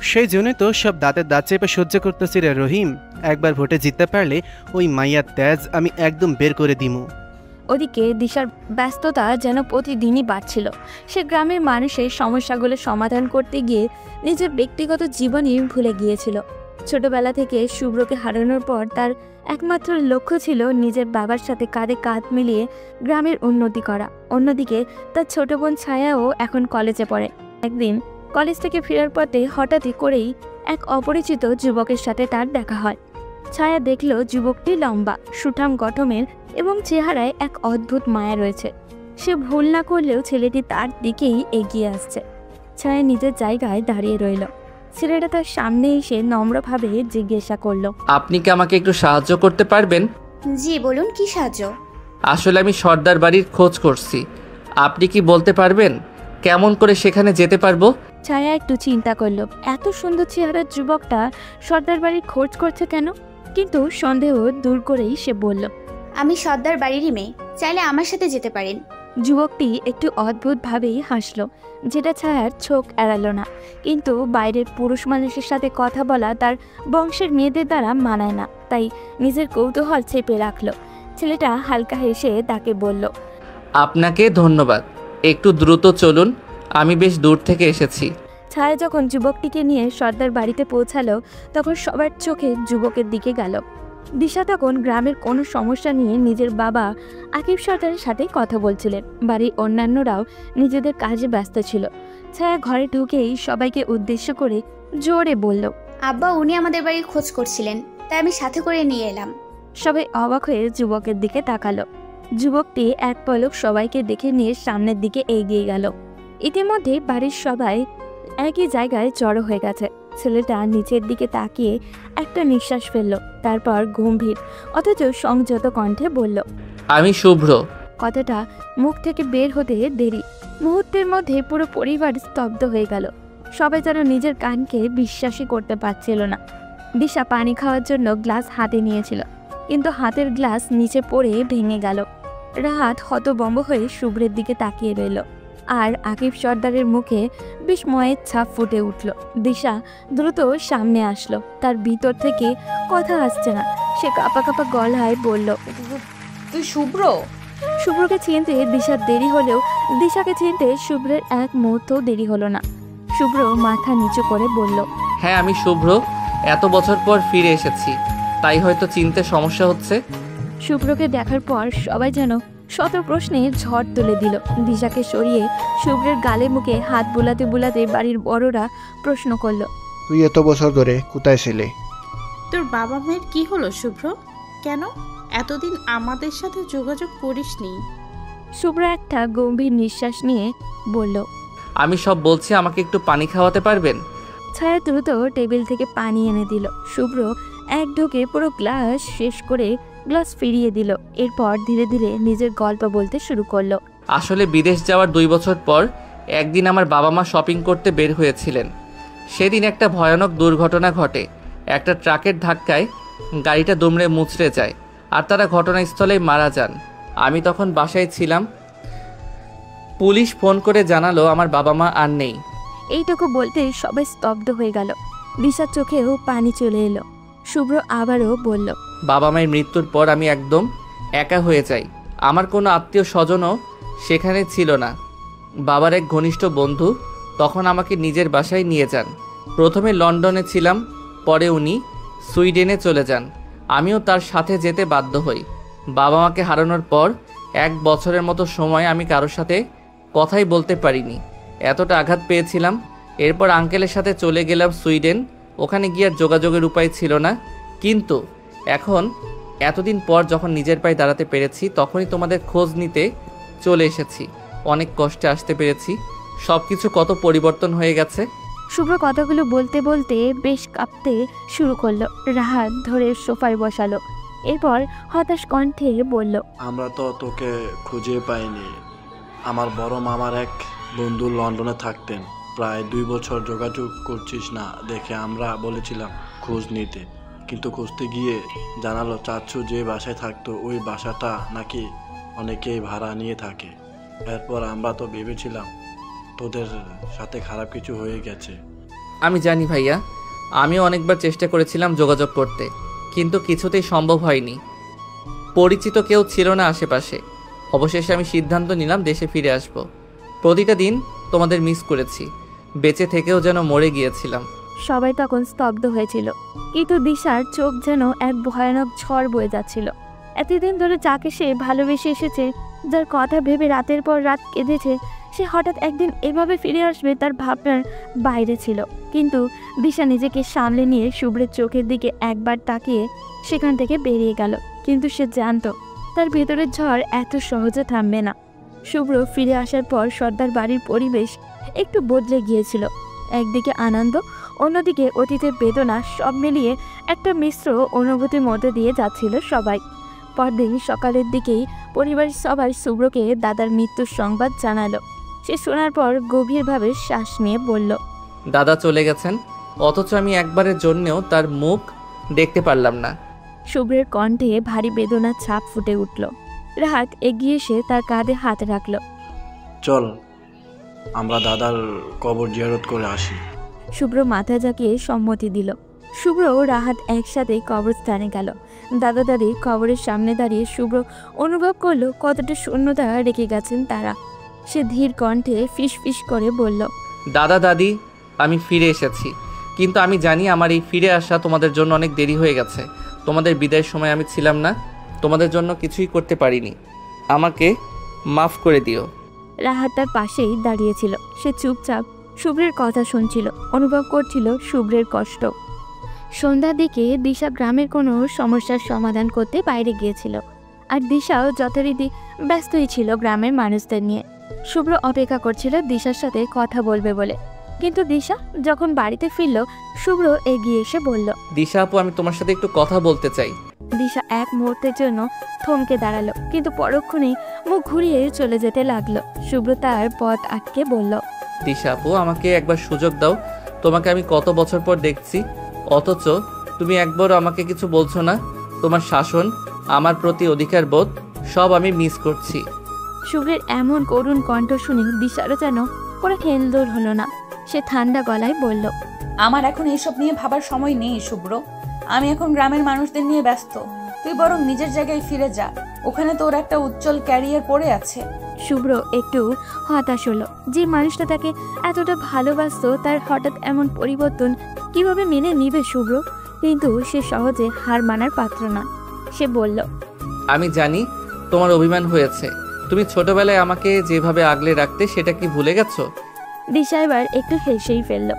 সেই জন্যই তো সব দাঁতের দাঁত চেপে সহ্য করতেছি রে রহিম। একবার ভোটে জিততে পারলে ওই মাইয়ার তেজ আমি একদম বের করে দিমু।
ওদিকে দিশার ব্যস্ততা যেন প্রতিদিনই বাড়ছিল। সে গ্রামের মানুষের সমস্যাগুলো সমাধান করতে গিয়ে নিজের ব্যক্তিগত জীবনই ভুলে গিয়েছিল। ছোটবেলা থেকে শুভ্রকে হারানোর পর তার একমাত্র লক্ষ্য ছিল নিজের বাবার সাথে কাঁধে কাঁধ মিলিয়ে গ্রামের উন্নতি করা। অন্যদিকে তার ছোট বোন ছায়াও এখন কলেজে পড়ে। একদিন কলেজ থেকে ফেরার পথে হঠাৎই করেই এক অপরিচিত যুবকের সাথে তার দেখা হয়। ছায়া দেখল যুবকটি লম্বা, সুঠাম গঠনের এবং চেহারায় এক অদ্ভুত মায়া রয়েছে। সে ভুল না করলেও ছেলেটি তার দিকেই এগিয়ে আসছে। ছায়া নিজের জায়গায় দাঁড়িয়ে রইল। ছেলেটা তার সামনে এসে নম্রভাবে জিজ্ঞাসা করলো,
আপনি কি আমাকে একটু সাহায্য করতে পারবেন?
জি বলুন, কি সাহায্য?
আসলে আমি সর্দার বাড়ির খোঁজ করছি। আপনি কি বলতে পারবেন কেমন করে সেখানে যেতে পারবো?
ছায়া একটু চিন্তা করলো, এত সুন্দর চেহারার যুবকটা সর্দার বাড়ির খোঁজ করছে কেন? কিন্তু সন্দেহ দূর করেই সে বলল,
আমি সর্দার বাড়িরই মেয়ে, চাইলে আমার সাথে যেতে পারেন।
যুবকটি একটু অদ্ভুতভাবেই হাসলো, যেটা ছায়ার চোখ এড়ালো না। কিন্তু বাইরের পুরুষ মানুষের সাথে কথা বলা তার বংশের মেয়েদের দ্বারা মানায় না, তাই নিজের কৌতূহল চেপে রাখলো। ছেলেটা হালকা হেসে তাকে বলল,
আপনাকে ধন্যবাদ। একটু দ্রুত চলুন, আমি বেশ দূর থেকে এসেছি।
ছায়া যখন যুবকটিকে নিয়ে সর্দার বাড়িতে পৌঁছালো তখন সবার চোখে যুবকের দিকে গেল। দিশা তখন গ্রামের কোনো সমস্যা নিয়ে নিজের বাবা আকিব সর্দারের সাথে কথা বলছিলেন। বাড়ির অন্যান্যরাও নিজেদের কাজে ব্যস্ত ছিল। ছায়া ঘরে ঢুকেই সবাইকে উদ্দেশ্য করে জোরে বলল,
আব্বা উনি আমাদের বাড়ির খোঁজ করছিলেন, তাই আমি সাথে করে নিয়ে এলাম।
সবাই অবাক হয়ে যুবকের দিকে তাকালো। যুবকটি এক পলক সবাইকে দেখে নিয়ে সামনের দিকে এগিয়ে গেল। ইতিমধ্যে বাড়ির সবাই একই জায়গায় জড়ো হয়ে গেছে। ছেলেটা নিচের দিকে তাকিয়ে একটা নিঃশ্বাস ফেলল, তারপর গম্ভীর অথচ সংযত কণ্ঠে বলল,
আমি শুভ্র।
কথাটা মুখ থেকে বের হতে দেরি। মুহূর্তের মধ্যে পুরো পরিবার স্তব্ধ হয়ে গেল। সবাই যেন নিজের কানকে বিশ্বাসই করতে পারছিল না। দিশা পানি খাওয়ার জন্য গ্লাস হাতে নিয়েছিল, কিন্তু হাতের গ্লাস নিচে পড়ে ভেঙে গেল। রাহাত হতভম্ব হয়ে শুভ্রের দিকে তাকিয়ে রইল, আর আকিব সর্দারের মুখে বিস্ময়ের ছাপ ফুটে উঠল। দিশা দ্রুত সামনে আসলো, তার ভিতর থেকে কথা আসছে না। সে কাঁপা কাঁপা গলায় বলল,
তুই শুভ্র?
শুভ্রকে চিনতে দিশার দেরি হলেও দিশাকে চিনতে শুভ্রের এক মুহূর্তও দেরি হলো না। শুভ্র মাথা নিচু করে বলল,
হ্যাঁ আমি শুভ্র। এত বছর পর ফিরে এসেছি, তাই হয়তো চিনতে সমস্যা হচ্ছে।
শুভ্রকে দেখার পর সবাই যেন শত প্রশ্নে ঝড় তুলে দিল। দিশাকে সরিয়ে শুভ্রের গালে মুখে হাত বুলাতে বুলাতে বাড়ির বড়রা প্রশ্ন করলো,
তুই এত বছর ধরে কোথায় ছিলে?
তোর বাবা মায়ের কি হলো শুভ্র? কেন এতদিন আমাদের সাথে যোগাযোগ করিসনি?
শুভ্র একটা গম্ভীর নিঃশ্বাস নিয়ে বলল,
আমি সব বলছি, আমাকে একটু পানি খাওয়াতে পারবেন?
ছায়া দ্রুত টেবিল থেকে পানি এনে দিল। শুভ্র এক ঢোকে পুরো গ্লাস শেষ করে গ্লাস ফিরিয়ে দিল। এরপর ধীরে ধীরে নিজের গল্প বলতে শুরু করলো।
আসলে বিদেশ যাওয়ার 2 বছর পর একদিন আমার বাবা মা শপিং করতে বের হয়েছিলেন। সেদিন একটা ভয়ানক দুর্ঘটনা ঘটে। একটা ট্রাকের ধাক্কায় গাড়িটা দুমড়ে মুচড়ে যায়, আর তারা ঘটনাস্থলেই মারা যান। আমি তখন বাসায় ছিলাম। পুলিশ ফোন করে জানালো আমার বাবা মা আর নেই।
এইটুকু বলতেই সবাই স্তব্ধ হয়ে গেল। দিশার চোখেও পানি চলে এলো। শুভ্র আবারও বলল,
বাবা মায়ের মৃত্যুর পর আমি একদম একা হয়ে যাই। আমার কোনো আত্মীয় স্বজনও সেখানে ছিল না। বাবার এক ঘনিষ্ঠ বন্ধু তখন আমাকে নিজের বাসায় নিয়ে যান। প্রথমে লন্ডনে ছিলাম, পরে উনি সুইডেনে চলে যান। আমিও তার সাথে যেতে বাধ্য হই। বাবা মাকে হারানোর পর 1 বছরের মতো সময় আমি কারোর সাথে কথাই বলতে পারিনি, এতটা আঘাত পেয়েছিলাম। এরপর আঙ্কেলের সাথে চলে গেলাম সুইডেন। ওখানে গিয়ে আর যোগাযোগের উপায় ছিল না। কিন্তু এখন এতদিন পর যখন নিজের পায়ে দাঁড়াতে পেরেছি, তখনই তোমাদের খোঁজ নিতে চলে এসেছি। অনেক কষ্টে আসতে পেরেছি। সব কিছু কত পরিবর্তন হয়ে গেছে।
শুভ্র কথাগুলো বলতে বলতে বেশ কাঁপতে শুরু করলো। রাহাত ধরে সোফায় বসালো। এরপর হতাশ কণ্ঠে বলল,
আমরা তো তোকে খুঁজে পাইনি। আমার বড় মামার এক বন্ধু লন্ডনে থাকতেন। প্রায় 2 বছর যোগাযোগ করছিস না দেখে আমরা বলেছিলাম খোঁজ নিতে, কিন্তু খুঁজতে গিয়ে জানালো চাচ্ছু যে বাসায় থাকতো ওই বাসাটা নাকি অনেকেই ভাড়া নিয়ে থাকে। এরপর আমরা তো ভেবেছিলাম তোদের সাথে খারাপ কিছু হয়ে গেছে।
আমি জানি ভাইয়া, আমিও অনেকবার চেষ্টা করেছিলাম যোগাযোগ করতে, কিন্তু কিছুতেই সম্ভব হয়নি। পরিচিত কেউ ছিল না আশেপাশে। অবশেষে আমি সিদ্ধান্ত নিলাম দেশে ফিরে আসব। প্রতিটা দিন তোমাদের মিস করেছি, বেঁচে থেকেও যেন মরে গিয়েছিলাম।
সবাই তখন স্তব্ধ হয়েছিল, কিন্তু দিশার চোখ যেন এক ভয়ানক ঝড় বয়ে যাচ্ছিল। এতদিন ধরে যাকে সে ভালোবেসে এসেছে, যার কথা ভেবে রাতের পর রাত কেঁদেছে, সে হঠাৎ একদিন এভাবে ফিরে আসবে তার ভাবনার বাইরে ছিল। কিন্তু দিশা নিজেকে সামলে নিয়ে শুভ্রের চোখের দিকে একবার তাকিয়ে সেখান থেকে বেরিয়ে গেল। কিন্তু সে জানত তার ভেতরের ঝড় এত সহজে থামবে না। শুভ্র ফিরে আসার পর সর্দার বাড়ির পরিবেশ একটু বদলে গিয়েছিল। একদিকে আনন্দ, অন্যদিকে অতীতের বেদনা, সব মিলিয়ে একটা মিশ্র অনুভূতির মধ্যে দিয়ে যাচ্ছিল সবাই। পরদিন সকালের দিকেই পরিবারের সবাই শুভ্রকে দাদার মৃত্যুর সংবাদ জানালো। সে শোনার পর গভীরভাবে শ্বাস নিয়ে বলল,
দাদা চলে গেছেন, অথচ আমি একবারের জন্যেও তার মুখ দেখতে পারলাম না।
শুভ্রের কণ্ঠে ভারী বেদনার ছাপ ফুটে উঠল। রাহাত এগিয়ে এসে তার কাঁধে হাত রাখল।
চল আমরা দাদার কবর জিয়ারত করে আসি।
শুভ্র মাথা ঝাঁকিয়ে সম্মতি দিল। শুভ্র ও রাহাত একসাথে কবরস্থানে গেল। দাদা দাদি কবরের সামনে দাঁড়িয়ে শুভ্র অনুভব করলো কতটা শূন্যতা রেখে গেছেন তারা। সে ধীর কণ্ঠে ফিস ফিস করে বলল,
দাদা দাদি, আমি ফিরে এসেছি, কিন্তু আমি জানি আমার এই ফিরে আসা তোমাদের জন্য অনেক দেরি হয়ে গেছে। তোমাদের বিদায়ের সময় আমি ছিলাম না, তোমাদের জন্য কিছুই করতে পারিনি, আমাকে মাফ করে দিও।
রাহাত তার পাশেই দাঁড়িয়েছিল। সে চুপচাপ শুভ্রের কথা শুনছিল, অনুভব করছিল শুভ্রের কষ্ট। সন্ধ্যার দিকে দিশা গ্রামের কোনো সমস্যার সমাধান করতে বাইরে গিয়েছিল, আর দিশাও যথারীতি ব্যস্তই ছিল গ্রামের মানুষদের নিয়ে। শুভ্র অপেক্ষা করছিল দিশার সাথে কথা বলবে বলে, কিন্তু দিশা যখন বাড়িতে ফিরল, শুভ্র এগিয়ে এসে বলল,
দিশা আপু, আমি তোমার সাথে একটু কথা বলতে চাই।
দিশা এক মুহূর্তের জন্য থমকে দাঁড়ালো, কিন্তু পরক্ষণেই মুখ ঘুরিয়ে চলে যেতে লাগলো। শুভ্র তার পথ আটকে বলল,
দিশা আপু, আমাকে একবার সুযোগ দাও। তোমাকে আমি কত বছর পর দেখছি, অথচ তুমি একবারও আমাকে কিছু বলছো না। তোমার শাসন, আমার প্রতি অধিকার বোধ, সব আমি মিস করছি।
শুভ্রের এমন করুণ কণ্ঠ শুনে দিশারও যেন কোনো খেলদোর হলো না। সে ঠান্ডা গলায় বলল,
আমার এখন এইসব নিয়ে ভাবার সময় নেই শুভ্র। আমি এখন গ্রামের মানুষদের নিয়ে ব্যস্ত। তুই বরং নিজের জায়গায় ফিরে যা, ওখানে তোর একটা উজ্জ্বল ক্যারিয়ার পড়ে আছে।
শুভ্র একটু হতাশ হলো। যে মানুষটা তাকে এতটা ভালোবাসতো, তার হঠাৎ এমন পরিবর্তন কিভাবে মেনে নিবে শুভ্র? কিন্তু সে সহজে হার মানার পাত্র না। সে বলল,
আমি জানি তোমার অভিমান হয়েছে। তুমি ছোটবেলায় আমাকে যেভাবে আগলে রাখতে, সেটা কি ভুলে গেছো?
দিশা এবার একটু হেসেই ফেলল,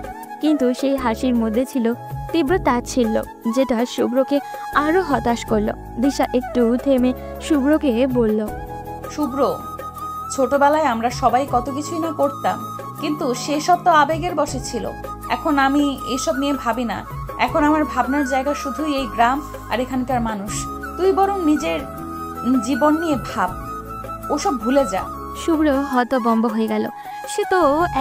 কিন্তু সেই হাসির মধ্যে ছিল তীব্র তাচ্ছিল্য, যেটা শুভ্রকে আরো হতাশ করলো। দিশা একটু থেমে শুভ্রকে বলল,
শুভ্র, ছোটবেলায় আমরা সবাই কত কিছুই না করতাম, কিন্তু সেসব তো আবেগের বশে ছিল। এখন আমি এসব নিয়ে ভাবি না। এখন আমার ভাবনার জায়গা শুধুই এই গ্রাম আর এখানকার মানুষ। তুই বরং নিজের জীবন নিয়ে ভাব, ওসব ভুলে যা।
শুভ্র হতবম্ব হয়ে গেল। সে তো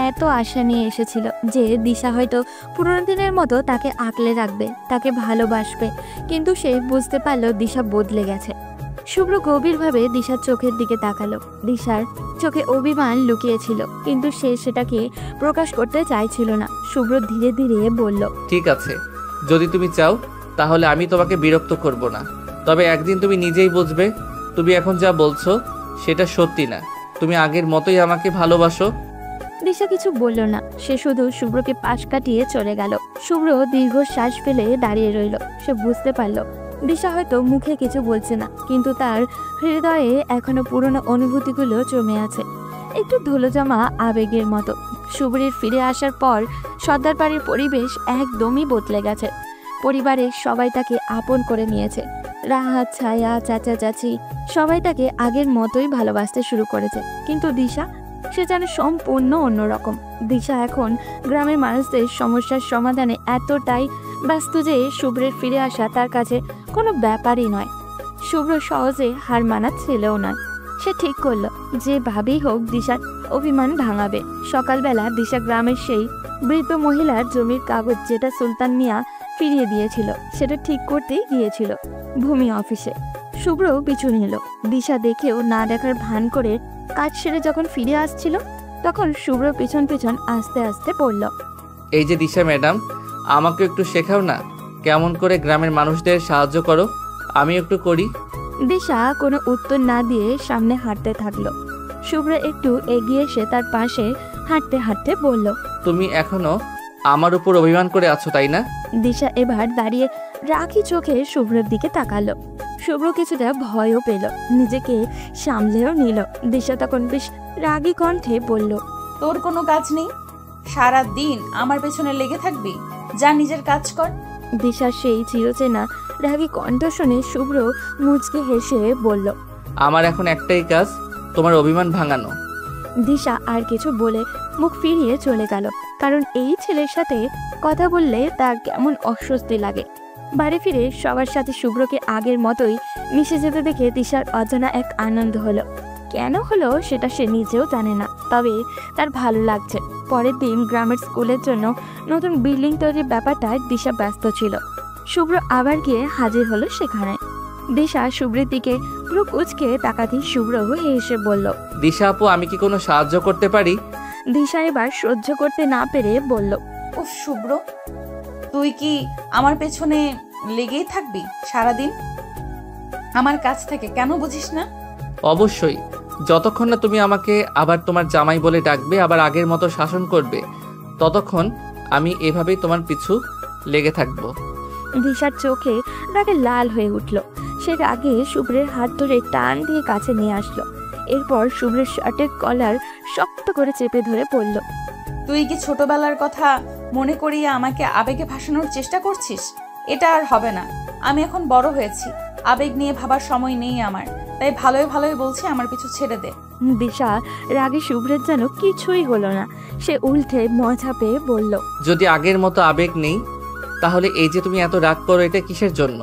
এত আশা নিয়ে এসেছিল যে দিশা হয়তো পুরোনো দিনের মতো তাকে আঁকলে রাখবে, তাকে ভালোবাসবে, কিন্তু সে বুঝতে পারল দিশা বদলে গেছে। শুভ্র গভীরভাবে দিশার চোখের দিকে তাকালো। দিশার চোখে অভিমান লুকিয়েছিল, কিন্তু সে সেটাকে প্রকাশ করতে চাইছিল না। শুভ্র ধীরে ধীরে বলল,
ঠিক আছে, যদি তুমি চাও তাহলে আমি তোমাকে বিরক্ত করব না। তবে একদিন তুমি নিজেই বুঝবে তুমি এখন যা বলছো সেটা সত্যি না। তুমি আগের মতোই আমাকে ভালোবাসো।
দিশা কিছু বলল না, সে শুধু শুভ্রকে পাশ কাটিয়ে চলে গেল। শুভ্র দীর্ঘশ্বাস ফেলে দাঁড়িয়ে রইল। সে বুঝতে পারল দিশা হয়তো মুখে কিছু বলছে না, কিন্তু তার হৃদয়ে এখনো পুরনো অনুভূতিগুলো জমে আছে, একটু ধুলোজমা আবেগের মতো। শুভ্রের ফিরে আসার পর সর্দার বাড়ির পরিবেশ একদমই বদলে গেছে। পরিবারের সবাই তাকে আপন করে নিয়েছে। রাহাত, ছায়া, চাচা চাচি সবাই তাকে আগের মতোই ভালোবাসতে শুরু করেছে। কিন্তু দিশা, সে যেন সম্পূর্ণ অন্যরকম। দিশা এখন গ্রামের মানুষদের সমস্যার সমাধানে এতটাই ব্যস্ত যে শুভ্রের ফিরে আসা তার কাছে কোনো ব্যাপারই নয়। শুভ্র সহজে হার মানার ছেলেও নয়। সে ঠিক করলো যেভাবেই হোক দিশার অভিমান ভাঙাবে। সকালবেলা দিশা গ্রামের সেই বৃদ্ধ মহিলার জমির কাগজ, যেটা সুলতান মিয়া ফিরিয়ে দিয়েছিল, সেটা ঠিক করতেই গিয়েছিল ভূমি অফিসে। শুভ্র পিছু নিল। দিশা দেখেও না দেখার ভান করে কাজ সেরে যখন ফিরে আসছিল, তখন শুভ্র পিছন পিছন আস্তে আস্তে বলল,
এই যে দিশা ম্যাডাম, আমাকে একটু শেখাও না কেমন করে গ্রামের মানুষদের সাহায্য করো, আমি একটু করি।
দিশা কোনো উত্তর না দিয়ে সামনে হাঁটতে থাকলো। শুভ্র একটু এগিয়ে এসে তার পাশে হাঁটতে হাঁটতে বলল,
তুমি এখনো আমার উপর অভিমান করে আছো, তাই না?
দিশা এবার দাঁড়িয়ে রাখি চোখে শুভ্রের দিকে তাকালো। শুভ্র কিছুটা ভয়ও পেল, নিজেকে সামলেও নিল। দিশা তখন বেশ রাগী কণ্ঠে বলল,
তোর কোনো কাজ নেই? সারা দিন আমার পেছনে লেগে থাকবি? যা নিজের কাজ কর।
দিশার সেই চিরচেনা রাগী কণ্ঠ শুনে শুভ্র মুচকে হেসে বলল,
আমার এখন একটাই কাজ, তোমার অভিমান ভাঙানো।
দিশা আর কিছু বলে মুখ ফিরিয়ে চলে গেল, কারণ এই ছেলের সাথে কথা বললে তার কেমন অস্বস্তি লাগে। বাড়ি ফিরে সবার সাথে শুভ্রকে আগের মতোই মিশে যেতে দেখে দিশার অজানা এক আনন্দ হলো। কেন হলো সেটা সে নিজেও জানে না, তবে তার ভালো লাগছে। পরের দিন গ্রামের স্কুলের জন্য নতুন বিল্ডিং তৈরির ব্যাপারটায় দিশা ব্যস্ত ছিল। শুভ্র আবার গিয়ে হাজির হলো সেখানে। দিশা শুভ্রের দিকে পুরো কুচকে তাকাতেই শুভ্র হেসে বলল,
দিশা আপু, আমি কি কোনো সাহায্য করতে পারি?
দিশা এবার সহ্য করতে না পেরে বলল,
উফ শুভ্র, তুই কি আমার পেছনে লেগেই থাকবি সারাদিন আমার কাছ থেকে? কেন বুঝিস না?
অবশ্যই, যতক্ষণ না তুমি আমাকে আবার তোমার জামাই বলে ডাকবে, আবার আগের মতো শাসন করবে, ততক্ষণ আমি এভাবেই তোমার পিছু লেগে থাকবো।
দিশার চোখে রাগে লাল হয়ে উঠল। সে রাগে শুভ্রের হাত ধরে টান দিয়ে কাছে নিয়ে আসলো। এরপর শুভ্রের শার্টের কলার শক্ত করে চেপে ধরে পড়ল,
তুই কি ছোটবেলার কথা মনে করিয়ে আমাকে আবেগে ভাসানোর চেষ্টা করছিস? এটা আর হবে না। আমি এখন বড় হয়েছি, আবেগ নিয়ে ভাবার সময় নেই আমার। তাই ভালোই ভালোই বলছি, আমার পিছু ছেড়ে দে।
দিশা রাগে শুভ্রের যেন কিছুই হলো না। সে উল্টে মজা পেয়ে বলল,
যদি আগের মতো আবেগ নেই, তাহলে এই যে তুমি এত রাগ করো, এটা কিসের জন্য?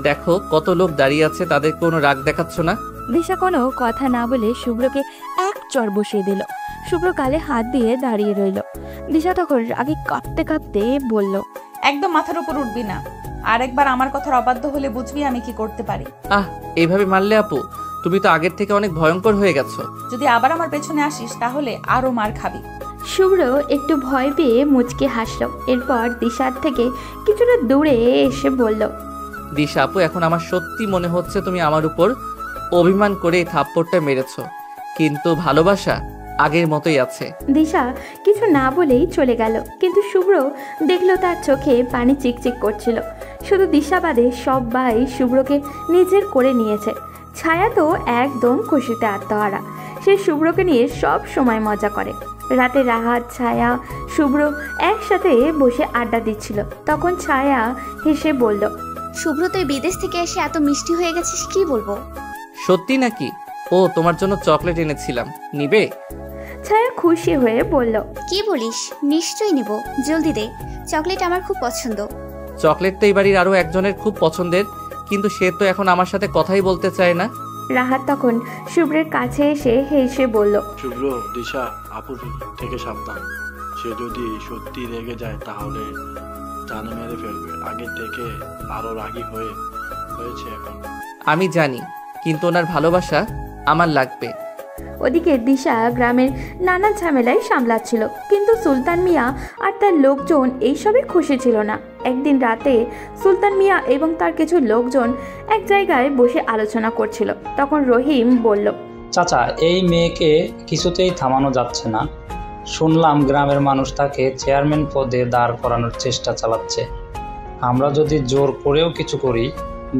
দেখো কত লোক দাঁড়িয়ে আছে, তাদের কোনো রাগ দেখাচ্ছ না।
দিশা কোনো কথা না বলে শুভ্রকে এক চড় বসিয়ে দিল। শুভ্র গালে হাত দিয়ে দাঁড়িয়ে রইল। দিশা তখন রাগে কাঁপতে কাঁপতে বলল,
একদম মাথার উপর উঠবি না। আর একবার আমার কথার অবাধ্য হলে বুঝবি আমি কি করতে পারি।
এইভাবে মারলে আপু, তুমি তো আগের থেকে অনেক ভয়ঙ্কর হয়ে গেছো।
যদি আবার আমার পেছনে আসিস তাহলে আরো মার খাবি।
শুভ্র একটু ভয় পেয়ে মুচকে হাসল। এরপর দিশার থেকে কিছুটা দূরে এসে বলল,
দিশা আপু, এখন আমার সত্যি মনে হচ্ছে তুমি আমার উপর অভিমান করে এই থাপ্পড়টা মেরেছ, কিন্তু ভালোবাসা আগের মতোই আছে।
দিশা কিছু না বলেই চলে গেল, কিন্তু শুভ্র দেখলো তার চোখে পানি চিকচিক করছিল। শুধু দিশা বাদে সবাই শুভ্রকে নিজের করে নিয়েছে। ছায়া তো একদম খুশিতে আত্মহারা। সে শুভ্রকে নিয়ে সব সময় মজা করে। রাতে রাহাত, ছায়া, শুভ্র একসাথে বসে আড্ডা দিচ্ছিল। তখন ছায়া হেসে বলল,
শুভ্র তুই বিদেশ থেকে এসে এত মিষ্টি হয়ে গেছিস, কি বলবো।
সত্যি নাকি? ও, তোমার জন্য চকলেট এনেছিলাম, নিবে?
ছায়া খুশি হয়ে বলল,
কি বলিস? নিশ্চয়ই নিব, জলদি দে, চকলেট আমার খুব পছন্দ।
চকলেট তো এই বাড়ির আরো একজনের খুব পছন্দের, কিন্তু সে তো এখন আমার সাথে কথাই বলতে চায় না।
রাহাত তখন শুভ্রের কাছে এসে হেসে বলল,
শুভ্র, দিশা আপুর থেকে সাবধান। সে যদি সত্যি রেগে যায় তাহলে জানে মেরে ফেলবে। আগে থেকে আরো রাগী হয়েছে এখন।
আমি জানি, কিন্তু ওনার ভালোবাসা আমার লাগবে।
ওদিকে দিশা গ্রামের নানা ঝামেলাই সামলাচ্ছিল, কিন্তু সুলতান মিয়া আর তার লোকজন এইসবে খুশি ছিল না। একদিন রাতে সুলতান মিয়া এবং তার কিছু লোকজন এক জায়গায় বসে আলোচনা করছিল। তখন রহিম বলল,
চাচা, এই মেয়েকে কিছুতেই থামানো যাচ্ছে না। শুনলাম গ্রামের মানুষ তাকে চেয়ারম্যান পদে দাঁড় করানোর চেষ্টা চালাচ্ছে। আমরা যদি জোর করেও কিছু করি,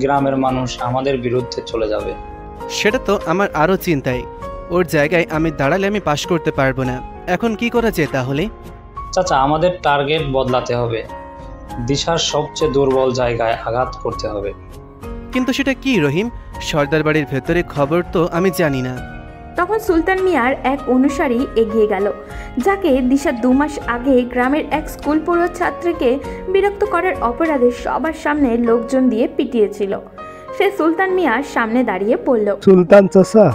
গ্রামের মানুষ আমাদের বিরুদ্ধে চলে যাবে।
সেটা তো আমার আরও চিন্তায়। ওর জায়গায় আমি দাঁড়ালে আমি পাশ করতে পারবো না। এখন কি করা যায় তাহলে?
চাচা, আমাদের টার্গেট বদলাতে হবে। দিশার সবচেয়ে দুর্বল জায়গায় আঘাত করতে হবে।
কিন্তু সেটা কি রহিম? সর্দার বাড়ির ভেতরে খবর তো আমি জানি না।
তখন সুলতান মিয়ার এক অনুসারী এগিয়ে গেল, যাকে দিশা 2 মাস আগে গ্রামের এক স্কুল পড়ুয়া ছাত্রীকে বিরক্ত করার অপরাধে সবার সামনে লোকজন দিয়ে পিটিয়েছিল। সে সুলতান মিয়ার সামনে দাঁড়িয়ে পড়ল,
সুলতান চাচা,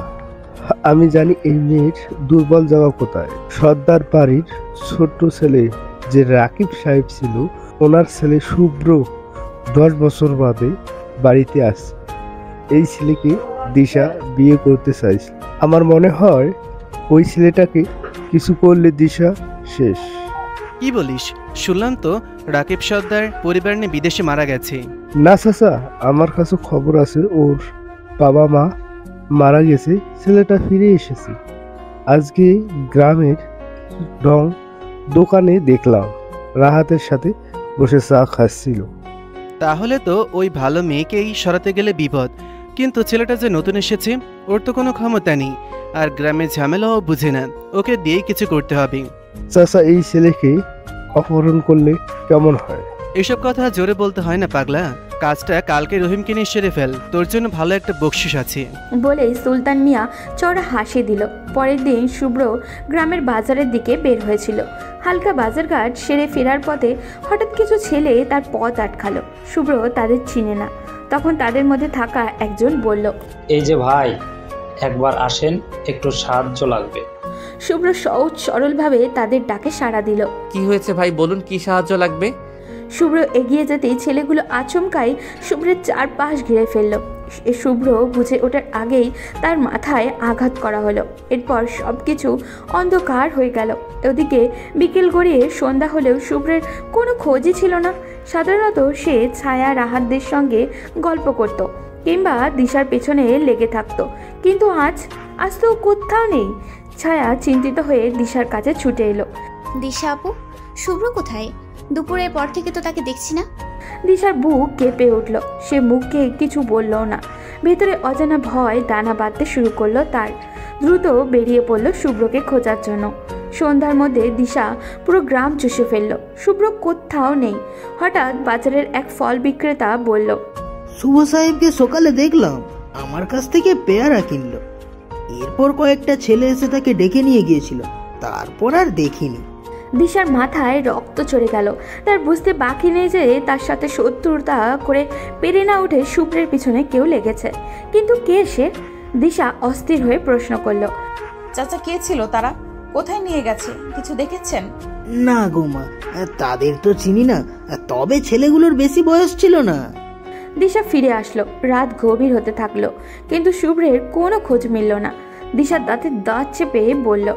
আমি জানি এই মেয়ের দুর্বল জায়গা কোথায়। সর্দার বাড়ির ছোট্ট ছেলে যে রাকিব সাহেব ছিল, ওনার ছেলে শুভ্র 10 বছর বাদে বাড়িতে আসছে। এই ছেলেকে দিশা বিয়ে করতে চাইছে। আমার মনে হয় ওই ছেলেটাকে কিছু করলে দিশা শেষ।
কি বলিস? শুনলাম তো রাকিব সর্দার পরিবার নিয়ে বিদেশে মারা গেছে।
না চাচা, আমার কাছে খবর আছে ওর বাবা মা মারা গেছে, ছেলেটা ফিরে এসেছে। আজকে গ্রামের রং দোকানে দেখলাম রাহাতের সাথে বসে চা খাচ্ছিল।
তাহলে তো ওই ভালো মেয়েকেই সরাতে গেলে বিপদ। কিন্তু ছেলেটা যে নতুন এসেছে ওর তো কোনো ক্ষমতা নেই, আর গ্রামের ঝামেলাও বুঝে না, ওকে দিয়েই কিছু করতে হবে।
চাচা এই ছেলেকে অপহরণ করলে কেমন হয়?
এসব কথা জোরে বলতে হয় না পাগলা, কাজটা কালকে রহিমকে নিয়ে সেরে ফেল, তোর জন্য ভালো একটা বকশিস আছে।
বলে সুলতান মিয়া চড়া হাসি দিল। পরের দিন শুভ্র গ্রামের বাজারের দিকে বের হয়েছিল। হালকা বাজারঘাট সেরে ফেরার পথে হঠাৎ কিছু ছেলে তার পথ আটকালো। শুভ্র তাদের চিনে না। তখন তাদের মধ্যে থাকা একজন বলল,
এই যে ভাই, একবার আসেন, একটু সাহায্য লাগবে।
শুভ্র সহজ সরলভাবে তাদের ডাকে সাড়া দিল।
কি হয়েছে ভাই, বলুন কি সাহায্য লাগবে?
শুভ্র এগিয়ে যেতেই ছেলেগুলো আচমকাই শুভ্রের চারপাশ ঘিরে ফেলল। শুভ্র বুঝে ওঠার আগেই তার মাথায় আঘাত করা হলো। এরপর সব কিছু অন্ধকার হয়ে গেল। ওদিকে বিকেল গড়িয়ে সন্ধ্যা হলেও শুভ্রের কোনো খোঁজই ছিল না। সাধারণত সে ছায়া রাহাতদের সঙ্গে গল্প করত কিংবা দিশার পেছনে লেগে থাকতো, কিন্তু আজ তো কোথাও নেই। ছায়া চিন্তিত হয়ে দিশার কাছে ছুটে এলো।
দিশা আপু, শুভ্র কোথায়? দুপুরের পর থেকে তো তাকে দেখছি না।
দিশার বুক কেঁপে উঠল। সে মুখে কিছু বলল না। ভেতরে অজানা ভয় দানা বাঁধতে শুরু করলো তার। দ্রুত বেরিয়ে পড়ল শুভ্রকে খোঁজার জন্য। সন্ধ্যার মধ্যে দিশা পুরো গ্রাম চষে ফেলল। শুভ্র কোথাও নেই। হঠাৎ বাজারের এক ফল বিক্রেতা বলল,
শুভ সাহেবকে সকালে দেখলাম, আমার কাছ থেকে পেয়ারা কিনলো। এরপর কয়েকটা ছেলে এসে তাকে ডেকে নিয়ে গিয়েছিল, তারপর আর দেখিনি।
দিশার মাথায় রক্ত চড়ে গেল। তার বুঝতে বাকি নেই যে তার সাথে শত্রুতা করে পেরে না উঠে শুভ্রের পিছনে কেউ লেগেছে। কিন্তু কে সে? দিশা অস্থির হয়ে প্রশ্ন করল,
চাচা কে ছিল তারা? কোথায় নিয়ে গেছে? কিছু দেখেছেন?
না গোমা, তাদের তো চিনি না, তবে ছেলেগুলোর বেশি বয়স ছিল না।
দিশা ফিরে আসলো। রাত গভীর হতে থাকলো, কিন্তু শুভ্রের কোনো খোঁজ মিলল না। দিশা দাঁতে দাঁত চেপে বলল,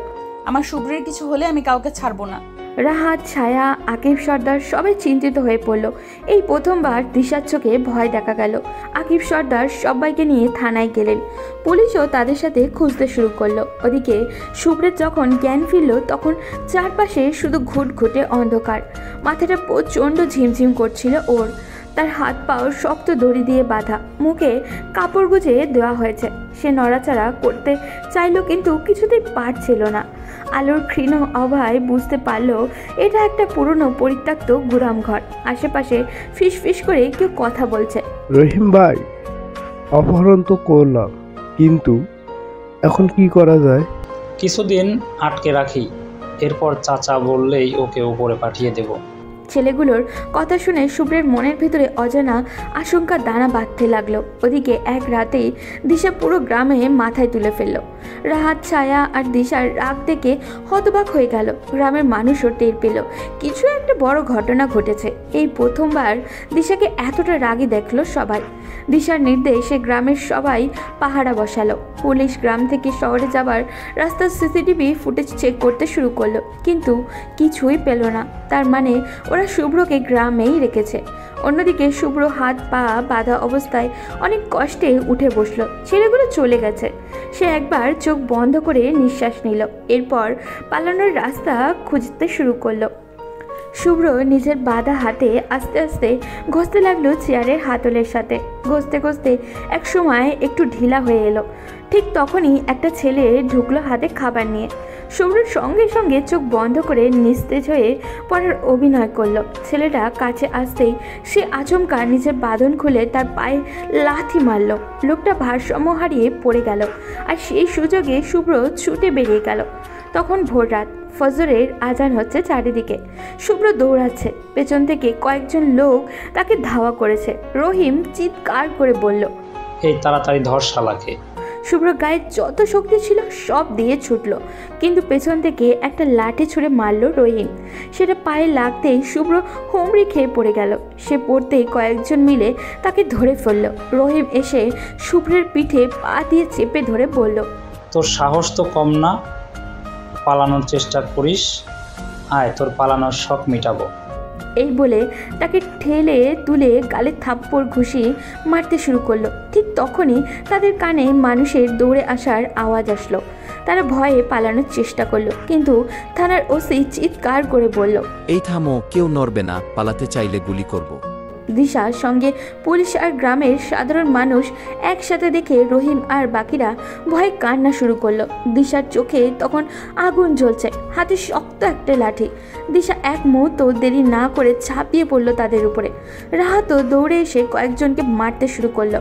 আমার শুভ্রের কিছু হলে আমি কাউকে ছাড়বো না।
রাহাত, ছায়া, আকিব সর্দার সবাই চিন্তিত হয়ে পড়ল। এই প্রথমবার দিশার চোখে ভয় দেখা গেল। আকিব সর্দার সবাইকে নিয়ে থানায় গেলেন। পুলিশও তাদের সাথে খুঁজতে শুরু করলো। ওদিকে শুভ্রের যখন জ্ঞান ফিরল তখন চারপাশে শুধু ঘুটঘুটে অন্ধকার। মাথাটা প্রচণ্ড ঝিমঝিম করছিল ওর। তার হাত পাও শক্ত দড়ি দিয়ে বাঁধা, মুখে কাপড় গুজে দেওয়া হয়েছে। সে নড়াচড়া করতে চাইল, কিন্তু কিছুতেই পারছিল না। আলোর ক্ষীণ আভায় বুঝতে পারল এটা একটা পুরনো পরিত্যক্ত গুদাম ঘর। আশেপাশে ফিস ফিস করে কেউ কথা বলছে।
রহিম ভাই, অপহরণ তো করলাম, কিন্তু এখন কি করা যায়?
কিছুদিন আটকে রাখি, এরপর চাচা বললেই ওকে উপরে পাঠিয়ে দেব।
ছেলেগুলোর কথা শুনে শুভ্রের মনের ভেতরে অজানা আশঙ্কা দানা বাঁধতে লাগলো। ওদিকে এক রাতেই দিশা পুরো গ্রামে মাথায় তুলে ফেলল। রাহাত, ছায়া আর দিশার রাগ দেখে হতবাক হয়ে গেল। গ্রামের মানুষও টের পেল কিছু একটা বড় ঘটনা ঘটেছে। এই প্রথমবার দিশাকে এতটা রাগী দেখলো সবাই। দিশার নির্দেশে গ্রামের সবাই পাহারা বসালো। পুলিশ গ্রাম থেকে শহরে যাবার রাস্তার সিসিটিভি ফুটেজ চেক করতে শুরু করলো, কিন্তু কিছুই পেল না। তার মানে ওরা শুভ্রকে গ্রামেই রেখেছে। অন্যদিকে শুভ্র হাত পা বাঁধা অবস্থায় অনেক কষ্টে উঠে বসলো। ছেলেগুলো চলে গেছে। সে একবার চোখ বন্ধ করে নিঃশ্বাস নিল। এরপর পালানোর রাস্তা খুঁজতে শুরু করলো। শুভ্র নিজের বাঁধা হাতে আস্তে আস্তে ঘষতে লাগলো চেয়ারের হাতলের সাথে। ঘষতে ঘষতে এক সময় একটু ঢিলা হয়ে এলো। ঠিক তখনই একটা ছেলে ঢুকলো হাতে খাবার নিয়ে। শুভ্রর সঙ্গে সঙ্গে চোখ বন্ধ করে নিস্তেজ হয়ে পড়ার অভিনয় করলো। ছেলেটা কাছে আসতেই সে আচমকা নিজের বাঁধন খুলে তার পায়ে লাথি মারল। লোকটা ভারসাম্য হারিয়ে পড়ে গেল, আর সেই সুযোগে শুভ্র ছুটে বেরিয়ে গেল। তখন ভোর রাত, ফজরের আজান হচ্ছে চারিদিকে। শুভ্র দৌড়াচ্ছে। পেছন থেকে কয়েকজন লোক তাকে ধাওয়া করেছে। রহিম চিৎকার করে বলল,
এই তাড়াতাড়ি ধর শালাকে।
শুভ্র গায়ে যত শক্তি ছিল সব দিয়ে ছুটল, কিন্তু পেছন থেকে একটা লাঠি ছুঁড়ে মারল রহিম। সেটা পায়ে লাগতেই শুভ্র হুমড়ি খেয়ে পড়ে গেল। সে পড়তেই কয়েকজন মিলে তাকে ধরে ফেলল। রহিম এসে শুভ্রের পিঠে পা দিয়ে চেপে ধরে বলল,
তোর সাহস তো কম না, পালানোর চেষ্টা করিস, আয় তোর পালানোর শখ মিটাবো।
এই বলে তাকে ঠেলে তুলে গালে থাপ্পড় ঘুষি মারতে শুরু করলো। ঠিক তখনই তাদের কানে মানুষের দৌড়ে আসার আওয়াজ আসলো। তারা ভয়ে পালানোর চেষ্টা করলো, কিন্তু থানার ওসি চিৎকার করে বলল,
এই থামো, কেউ নড়বে না, পালাতে চাইলে গুলি করব।
দিশার সঙ্গে পুলিশ আর গ্রামের সাধারণ মানুষ একসাথে দেখে রহিম আর বাকিরা ভয়ে কান্না শুরু করলো। দিশার চোখে তখন আগুন জ্বলছে, হাতে শক্ত একটা লাঠি। দিশা এক মুহূর্ত দেরি না করে ঝাঁপিয়ে পড়লো তাদের উপরে। রাহাতও দৌড়ে এসে কয়েকজনকে মারতে শুরু করলো।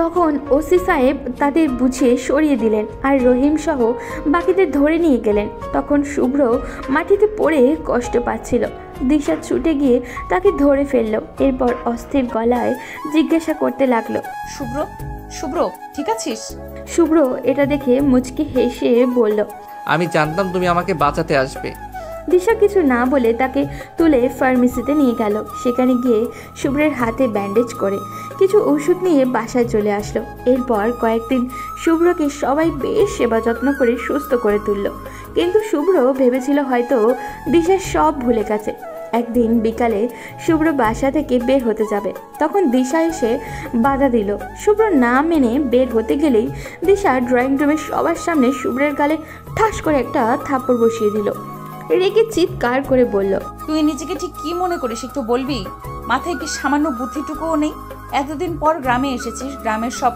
তখন ওসি সাহেব তাদের বুঝিয়ে সরিয়ে দিলেন আর রহিম সহ বাকিদের ধরে নিয়ে গেলেন। তখন শুভ্র মাটিতে পড়ে কষ্ট পাচ্ছিল। দিশা ছুটে গিয়ে তাকে ধরে ফেললো। এরপর অস্থির গলায় জিজ্ঞাসা করতে লাগলো,
শুভ্র, শুভ্র ঠিক আছিস?
শুভ্র এটা দেখে মুচকি হেসে বলল,
আমি জানতাম তুমি আমাকে বাঁচাতে আসবে।
দিশা কিছু না বলে তাকে তুলে ফার্মেসিতে নিয়ে গেল। সেখানে গিয়ে শুভ্রের হাতে ব্যান্ডেজ করে কিছু ওষুধ নিয়ে বাসায় চলে আসলো। এরপর কয়েকদিন শুভ্রকে সবাই বেশ সেবা যত্ন করে সুস্থ করে তুলল। কিন্তু শুভ্র ভেবেছিল হয়তো দিশা সব ভুলে গেছে। একদিন বিকালে শুভ্র বাসা থেকে বের হতে যাবে, তখন দিশা এসে বাধা দিল। শুভ্র না মেনে বের হতে গেলেই দিশা ড্রয়িং রুমে সবার সামনে শুভ্রের গালে ঠাস করে একটা থাপ্পড় বসিয়ে দিল। রেগে চিৎকার করে বলল,
তুই নিজেকে ঠিক কি মনে করিস একটু বলবি? মাথায় কি সামান্য বুদ্ধিটুকুও নেই? এতদিন পর গ্রামে এসেছিস, গ্রামের সব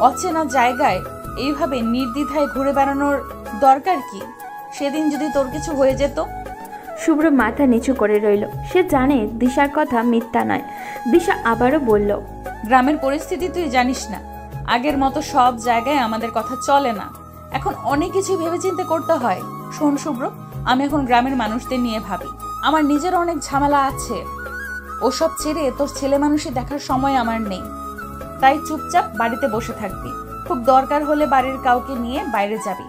অচেনা জায়গায় এইভাবে নির্দ্বিধায় ঘুরে বেড়ানোর দরকার কি? সেদিন যদি তোর কিছু হয়ে যেত?
শুভ্র মাথা নিচু করে রইল। সে জানে দিশার কথা মিথ্যা নয়। দিশা আবারও বলল,
গ্রামের পরিস্থিতি তুই জানিস না, আগের মতো সব জায়গায় আমাদের কথা চলে না। এখন অনেক কিছু ভেবেচিন্তে করতে হয়। শোন শুভ্র, আমি এখন গ্রামের মানুষদের নিয়ে ভাবি। আমার নিজের অনেক ঝামেলা আছে, ওসব ছেড়ে তোর ছেলে মানুষই দেখার সময় আমার নেই। তাই চুপচাপ বাড়িতে বসে থাকবি। খুব দরকার হলে বাড়ির কাউকে নিয়ে বাইরে যাবি।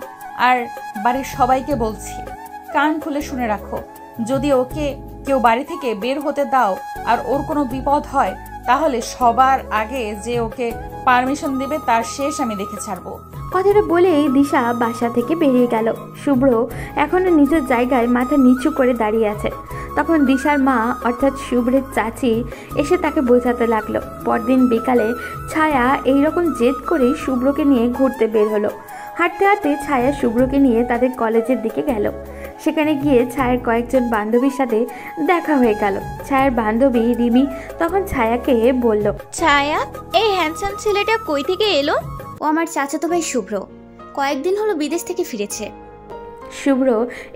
আর বাড়ির সবাইকে বলছি, কান খুলে শুনে রাখো, যদি ওকে কেউ বাড়ি থেকে বের হতে দাও আর ওর কোনো বিপদ হয়, তাহলে সবার আগে যে ওকে পারমিশন দেবে তার শেষ আমি দেখে ছাড়বো।
কথাটা বলেই দিশা বাসা থেকে বেরিয়ে গেল। শুভ্র এখনো নিজের জায়গায় মাথা নিচু করে দাঁড়িয়ে আছে। তখন দিশার মা অর্থাৎ শুভ্রের চাচি এসে তাকে বোঝাতে লাগলো। পরদিন বিকালে ছায়া এইরকম জেদ করে শুভ্রকে নিয়ে ঘুরতে বের হলো। হাঁটতে হাঁটতে ছায়া শুভ্রকে নিয়ে তাদের কলেজের দিকে গেল। সেখানে গিয়ে ছায়ার কয়েকজন বান্ধবীর সাথে দেখা হয়ে গেল। ছায়ার বান্ধবী রিমি তখন ছায়াকে বলল,
ছায়া, এই হ্যান্ডসাম ছেলেটা কই থেকে এলো? ও আমার চাচাতো ভাই শুভ্র, কয়েকদিন হলো বিদেশ থেকে ফিরেছে।
শুভ্র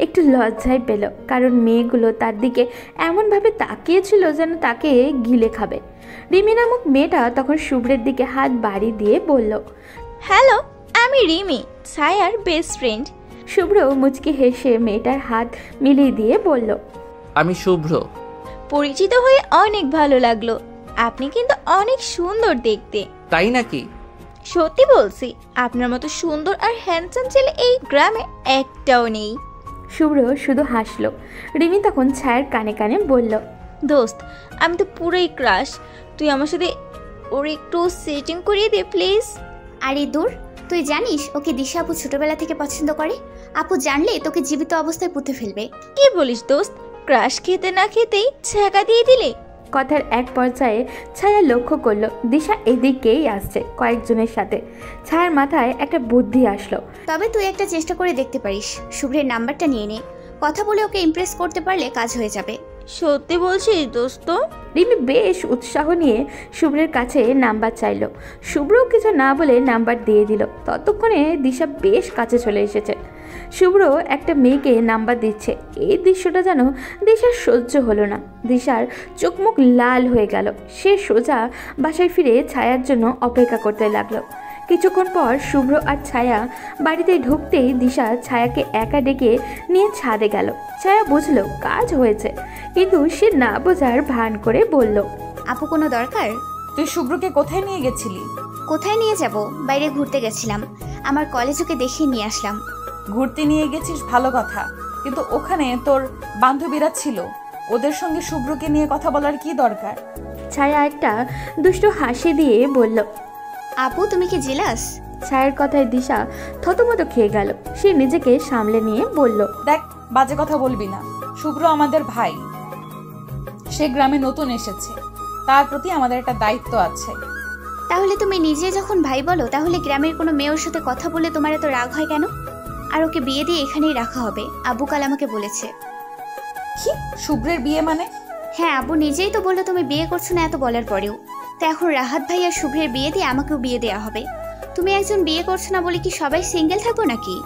একটু লজ্জায় পেল, কারণ মেয়েগুলো তার দিকে এমনভাবে তাকিয়েছিল যেন তাকে গিলে খাবে। রিমি নামক মেয়েটা তখন শুভ্রের দিকে হাত বাড়িয়ে দিয়ে বলল,
হ্যালো, আমি রিমি, ছায়ার বেস্ট ফ্রেন্ড।
শুভ্র মুচকি হেসে মেয়েটার হাত মিলিয়ে দিয়ে বলল,
আমি শুভ্র।
পরিচিত হয়ে অনেক ভালো লাগলো। আপনি কিন্তু অনেক সুন্দর দেখতে।
তাই নাকি?
সত্যি বলছি, আপনার মতো সুন্দর আর হ্যান্ডসাম ছেলে এই গ্রামে একটাও নেই।
শুভ্র শুধু হাসলো। রিমি তখন ছায়ার কানে কানে বলল,
দোস্ত, আমি তো পুরোই ক্রাশ। তুই আমার সাথে ওর একটু সেটিং করিয়ে দে প্লিজ। আরে দূর, তুই জানিস ওকে দিশা আপু ছোটবেলা থেকে পছন্দ করে। আপু জানলে তোকে জীবিত অবস্থায় পুঁতে ফেলবে। কি বলিস দোস্ত, ক্রাশ খেতে না খেতেই ছ্যাঁকা দিয়ে দিলে?
কথার এক পর্যায়ে ছায়া লক্ষ্য করলো দিশা এদিকেই আসছে কয়েকজনের সাথে। ছায়ার মাথায় একটা বুদ্ধি আসলো।
তবে তুই একটা চেষ্টা করে দেখতে পারিস। শুভ্রের নাম্বারটা নিয়ে নে, কথা বলে ওকে ইমপ্রেস করতে পারলে কাজ হয়ে যাবে। সত্যি বলছিস দোস্ত?
রিমি বেশ উৎসাহ নিয়ে শুভ্রের কাছে নাম্বার চাইলো। শুভ্রও কিছু না বলে নাম্বার দিয়ে দিল। ততক্ষণে দিশা বেশ কাছে চলে এসেছে। শুভ্র একটা মেয়েকে নাম্বার দিচ্ছে। এই দৃশ্যটা যেন দিশার সহ্য হলো না। দিশার চোখ মুখ লাল হয়ে গেল। সে সোজা বাসায় ফিরে ছায়ার জন্য অপেক্ষা করতে লাগলো। কিছুক্ষণ পর শুভ্র আর ছায়া বাড়িতে ঢুকতেই দিশা ছায়াকে একা ডেকে নিয়ে ছাদে গেল। ছায়া বুঝলো কাজ হয়েছে, কিন্তু সে না বোঝার ভান করে বলল,
আপু কোনো দরকার?
তুই শুভ্রকে কোথায় নিয়ে গেছিলি?
কোথায় নিয়ে যাব, বাইরে ঘুরতে গেছিলাম। আমার কলেজ ওকে দেখিয়ে নিয়ে আসলাম।
ঘুরতে নিয়ে গেছিস ভালো কথা, কিন্তু ওখানে তোর বান্ধবীরা ছিল, ওদের সঙ্গে শুভ্রকে নিয়ে কথা বলার কি দরকার?
ছায়া একটা দুষ্ট হাসি দিয়ে বলল,
আপু তুমি কি জেলাস?
ছায়ার কথায় দিশা থতমত খেয়ে গেল। সে নিজেকে সামলে নিয়ে বলল,
দেখ, বাজে কথা বলবি না। শুভ্র আমাদের ভাই, সে গ্রামে নতুন এসেছে, তার প্রতি আমাদের একটা দায়িত্ব আছে।
তাহলে তুমি নিজে যখন ভাই বলো, তাহলে গ্রামের কোনো মেয়ের সাথে কথা বলে তোমার এত রাগ হয় কেন? আর ওকে বিয়ে দিয়ে এখানেই রাখা হবে, আব্বু কাল আমাকে বলেছে।
কি শুভ্রের বিয়ে মানে?
হ্যাঁ, আব্বু নিজেই তো বললো তুমি বিয়ে করছো না এত বলার পরেও। তো এখন রাহাত ভাই আর শুভ্রের বিয়ে দিয়ে আমাকেও বিয়ে দেওয়া হবে। তুমি একজন বিয়ে করছো না বলে কি সবাই সিঙ্গেল থাকবো নাকি?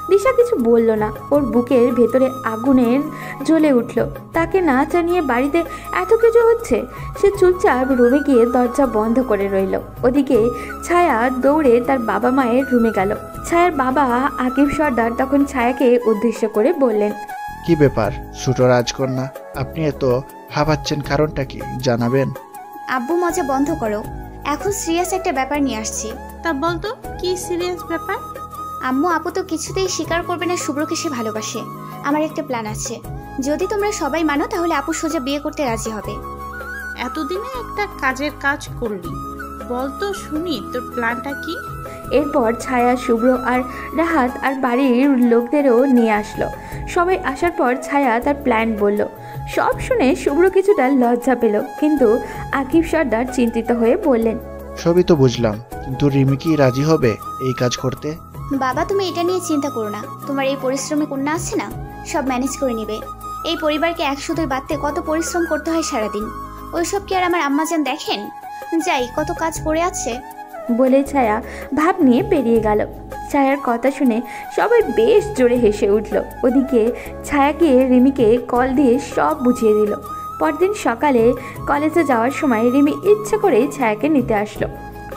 দিশা কিছু বলল না। ওর বুকের ভেতরে আগুনের জ্বলে উঠল। তাকে না জানিয়ে বাড়িতে এত কিছু হচ্ছে। সে চুপচাপ রুমে গিয়ে দরজা বন্ধ করে রইল। ওদিকে ছায়া দৌড়ে তার বাবা মায়ের রুমে গেল। ছায়ার বাবা আকিব সর্দার তখন ছায়াকে উদ্দেশ্য করে বললেন,
কি ব্যাপার ছোট রাজকন্যা, আপনি এত হাঁপাচ্ছেন, কারণটা কি জানাবেন?
আব্বু মজা বন্ধ করো, এখন সিরিয়াস একটা ব্যাপার নিয়ে আসছি।
তা বলতো কি সিরিয়াস ব্যাপার?
আম্মু আপু তো কিছুতেই স্বীকার করবে না শুভ্রকে সে ভালোবাসে। আমার একটা প্ল্যান আছে, যদি তোমরা সবাই মানো তাহলে আপু সোজা বিয়ে করতে রাজি হবে।
এতদিনে একটা কাজের কাজ করলি, বলতো শুনি তোর প্ল্যানটা কি?
এরপর ছায়া, শুভ্র আর রাহাত আর বাড়ির লোকদেরও নিয়ে আসলো। সবাই আসার পর ছায়া তার প্ল্যান বলল। সব শুনে শুভ্র কিছুটা লজ্জা পেল, কিন্তু আকিব সর্দার চিন্তিত হয়ে বললেন,
সবই তো বুঝলাম, কিন্তু রিমি কি রাজি হবে এই কাজ করতে?
বাবা তুমি এটা নিয়ে চিন্তা করো না, তোমার এই পরিশ্রমী কন্যা আছে না, সব ম্যানেজ করে নেবে। এই পরিবারকে একসুতোয় বাঁধতে কত পরিশ্রম করতে হয় সারাদিন, ওইসব কি আর আমার আম্মাজান দেখেন? যাই, কত কাজ পড়ে আছে।
বলে ছায়া ভাব নিয়ে বেরিয়ে গেল। ছায়ার কথা শুনে সবাই বেশ জোরে হেসে উঠল। ওদিকে ছায়া গিয়ে রিমিকে কল দিয়ে সব বুঝিয়ে দিল। পরদিন সকালে কলেজে যাওয়ার সময় রিমি ইচ্ছে করেই ছায়াকে নিতে আসলো।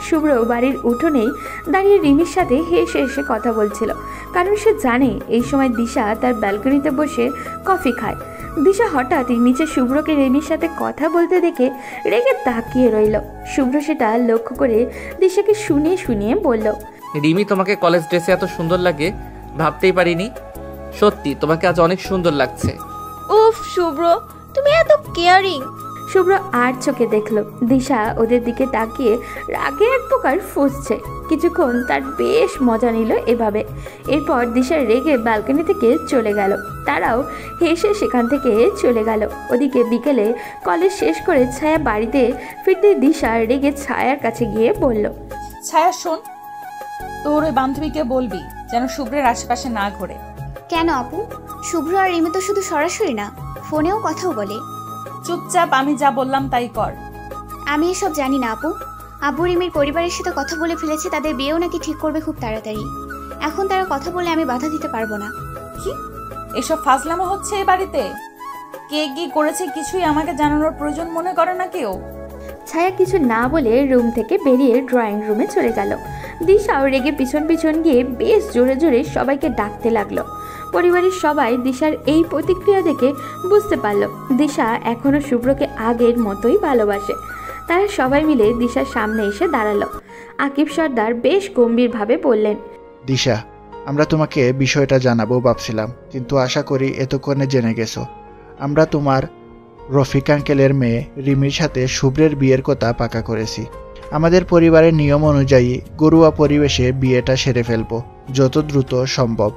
শুভ্র বাড়ির উঠোনেই দাঁড়িয়ে রিমির সাথে হেসে হেসে কথা বলছিল, কারণ সে জানে এই সময় দিশা তার ব্যালকনিতে বসে কফি খায়। দিশা হঠাৎই নিচে শুভ্রকে রিমির সাথে কথা বলতে দেখে রেগে তাকিয়ে রইল। শুভ্র সেটা লক্ষ্য করে দিশাকে শুনিয়ে শুনিয়ে বলল,
রিমি, তোমাকে কলেজ ড্রেসে এত সুন্দর লাগে ভাবতেই পারিনি। সত্যি তোমাকে আজ অনেক সুন্দর লাগছে।
উফ শুভ্র, তুমি এত কেয়ারিং।
শুভ্র আর চোখে দেখল দিশা ওদের দিকে তাকিয়ে রাগে এক প্রকার ফুঁসছে। কিছুক্ষণ তার বেশ মজা নিল এভাবে। এরপর দিশা রেগে ব্যালকনি থেকে চলে গেল। তারাও হেসে সেখান থেকে চলে গেল। ওদিকে বিকেলে কলেজ শেষ করে ছায়া বাড়িতে ফিরতে দিশা রেগে ছায়ার কাছে গিয়ে বলল,
ছায়া শোন, তোর ওই বান্ধবীকে বলবি যেন শুভ্রের আশেপাশে না ঘোরে।
কেন আপু? শুভ্র আর রিমি তো শুধু সরাসরি না, ফোনেও কথাও বলে।
চুপচাপ আমি যা বললাম তাই কর।
আমি এসব জানি না আপু। আব্বু রিমির পরিবারের সাথে কথা বলে ফেলেছে, তাদের বিয়েও নাকি ঠিক করবে খুব তাড়াতাড়ি। এখন তারা কথা বলে আমি বাধা দিতে পারবো না।
কি এসব ফাজলামো হচ্ছে এই বাড়িতে? কে কি করেছে কিছুই আমাকে জানানোর প্রয়োজন মনে করে না কেউ?
ছায়া কিছু না বলে রুম থেকে বেরিয়ে ড্রয়িং রুমে চলে গেল। দিশাও রেগে পিছন পিছন গিয়ে বেশ জোরে জোরে সবাইকে ডাকতে লাগলো। পরিবারের সবাই দিশার এই প্রতিক্রিয়া দেখে বুঝতে পারল দিশা এখনও শুভ্রকে আগের মতোই ভালোবাসে। তারা সবাই মিলে দিশার সামনে এসে দাঁড়ালো। আকিব সর্দার বেশ গম্ভীরভাবে বললেন,
দিশা, আমরা তোমাকে বিষয়টা জানাবো ভাবছিলাম, কিন্তু আশা করি এতক্ষণে জেনে গেছো। আমরা তোমার রফিক আঙ্কেলের মেয়ে রিমির সাথে শুভ্রের বিয়ের কথা পাকা করেছি। আমাদের পরিবারের নিয়ম অনুযায়ী ঘরোয়া পরিবেশে বিয়েটা সেরে ফেলবো যত দ্রুত সম্ভব,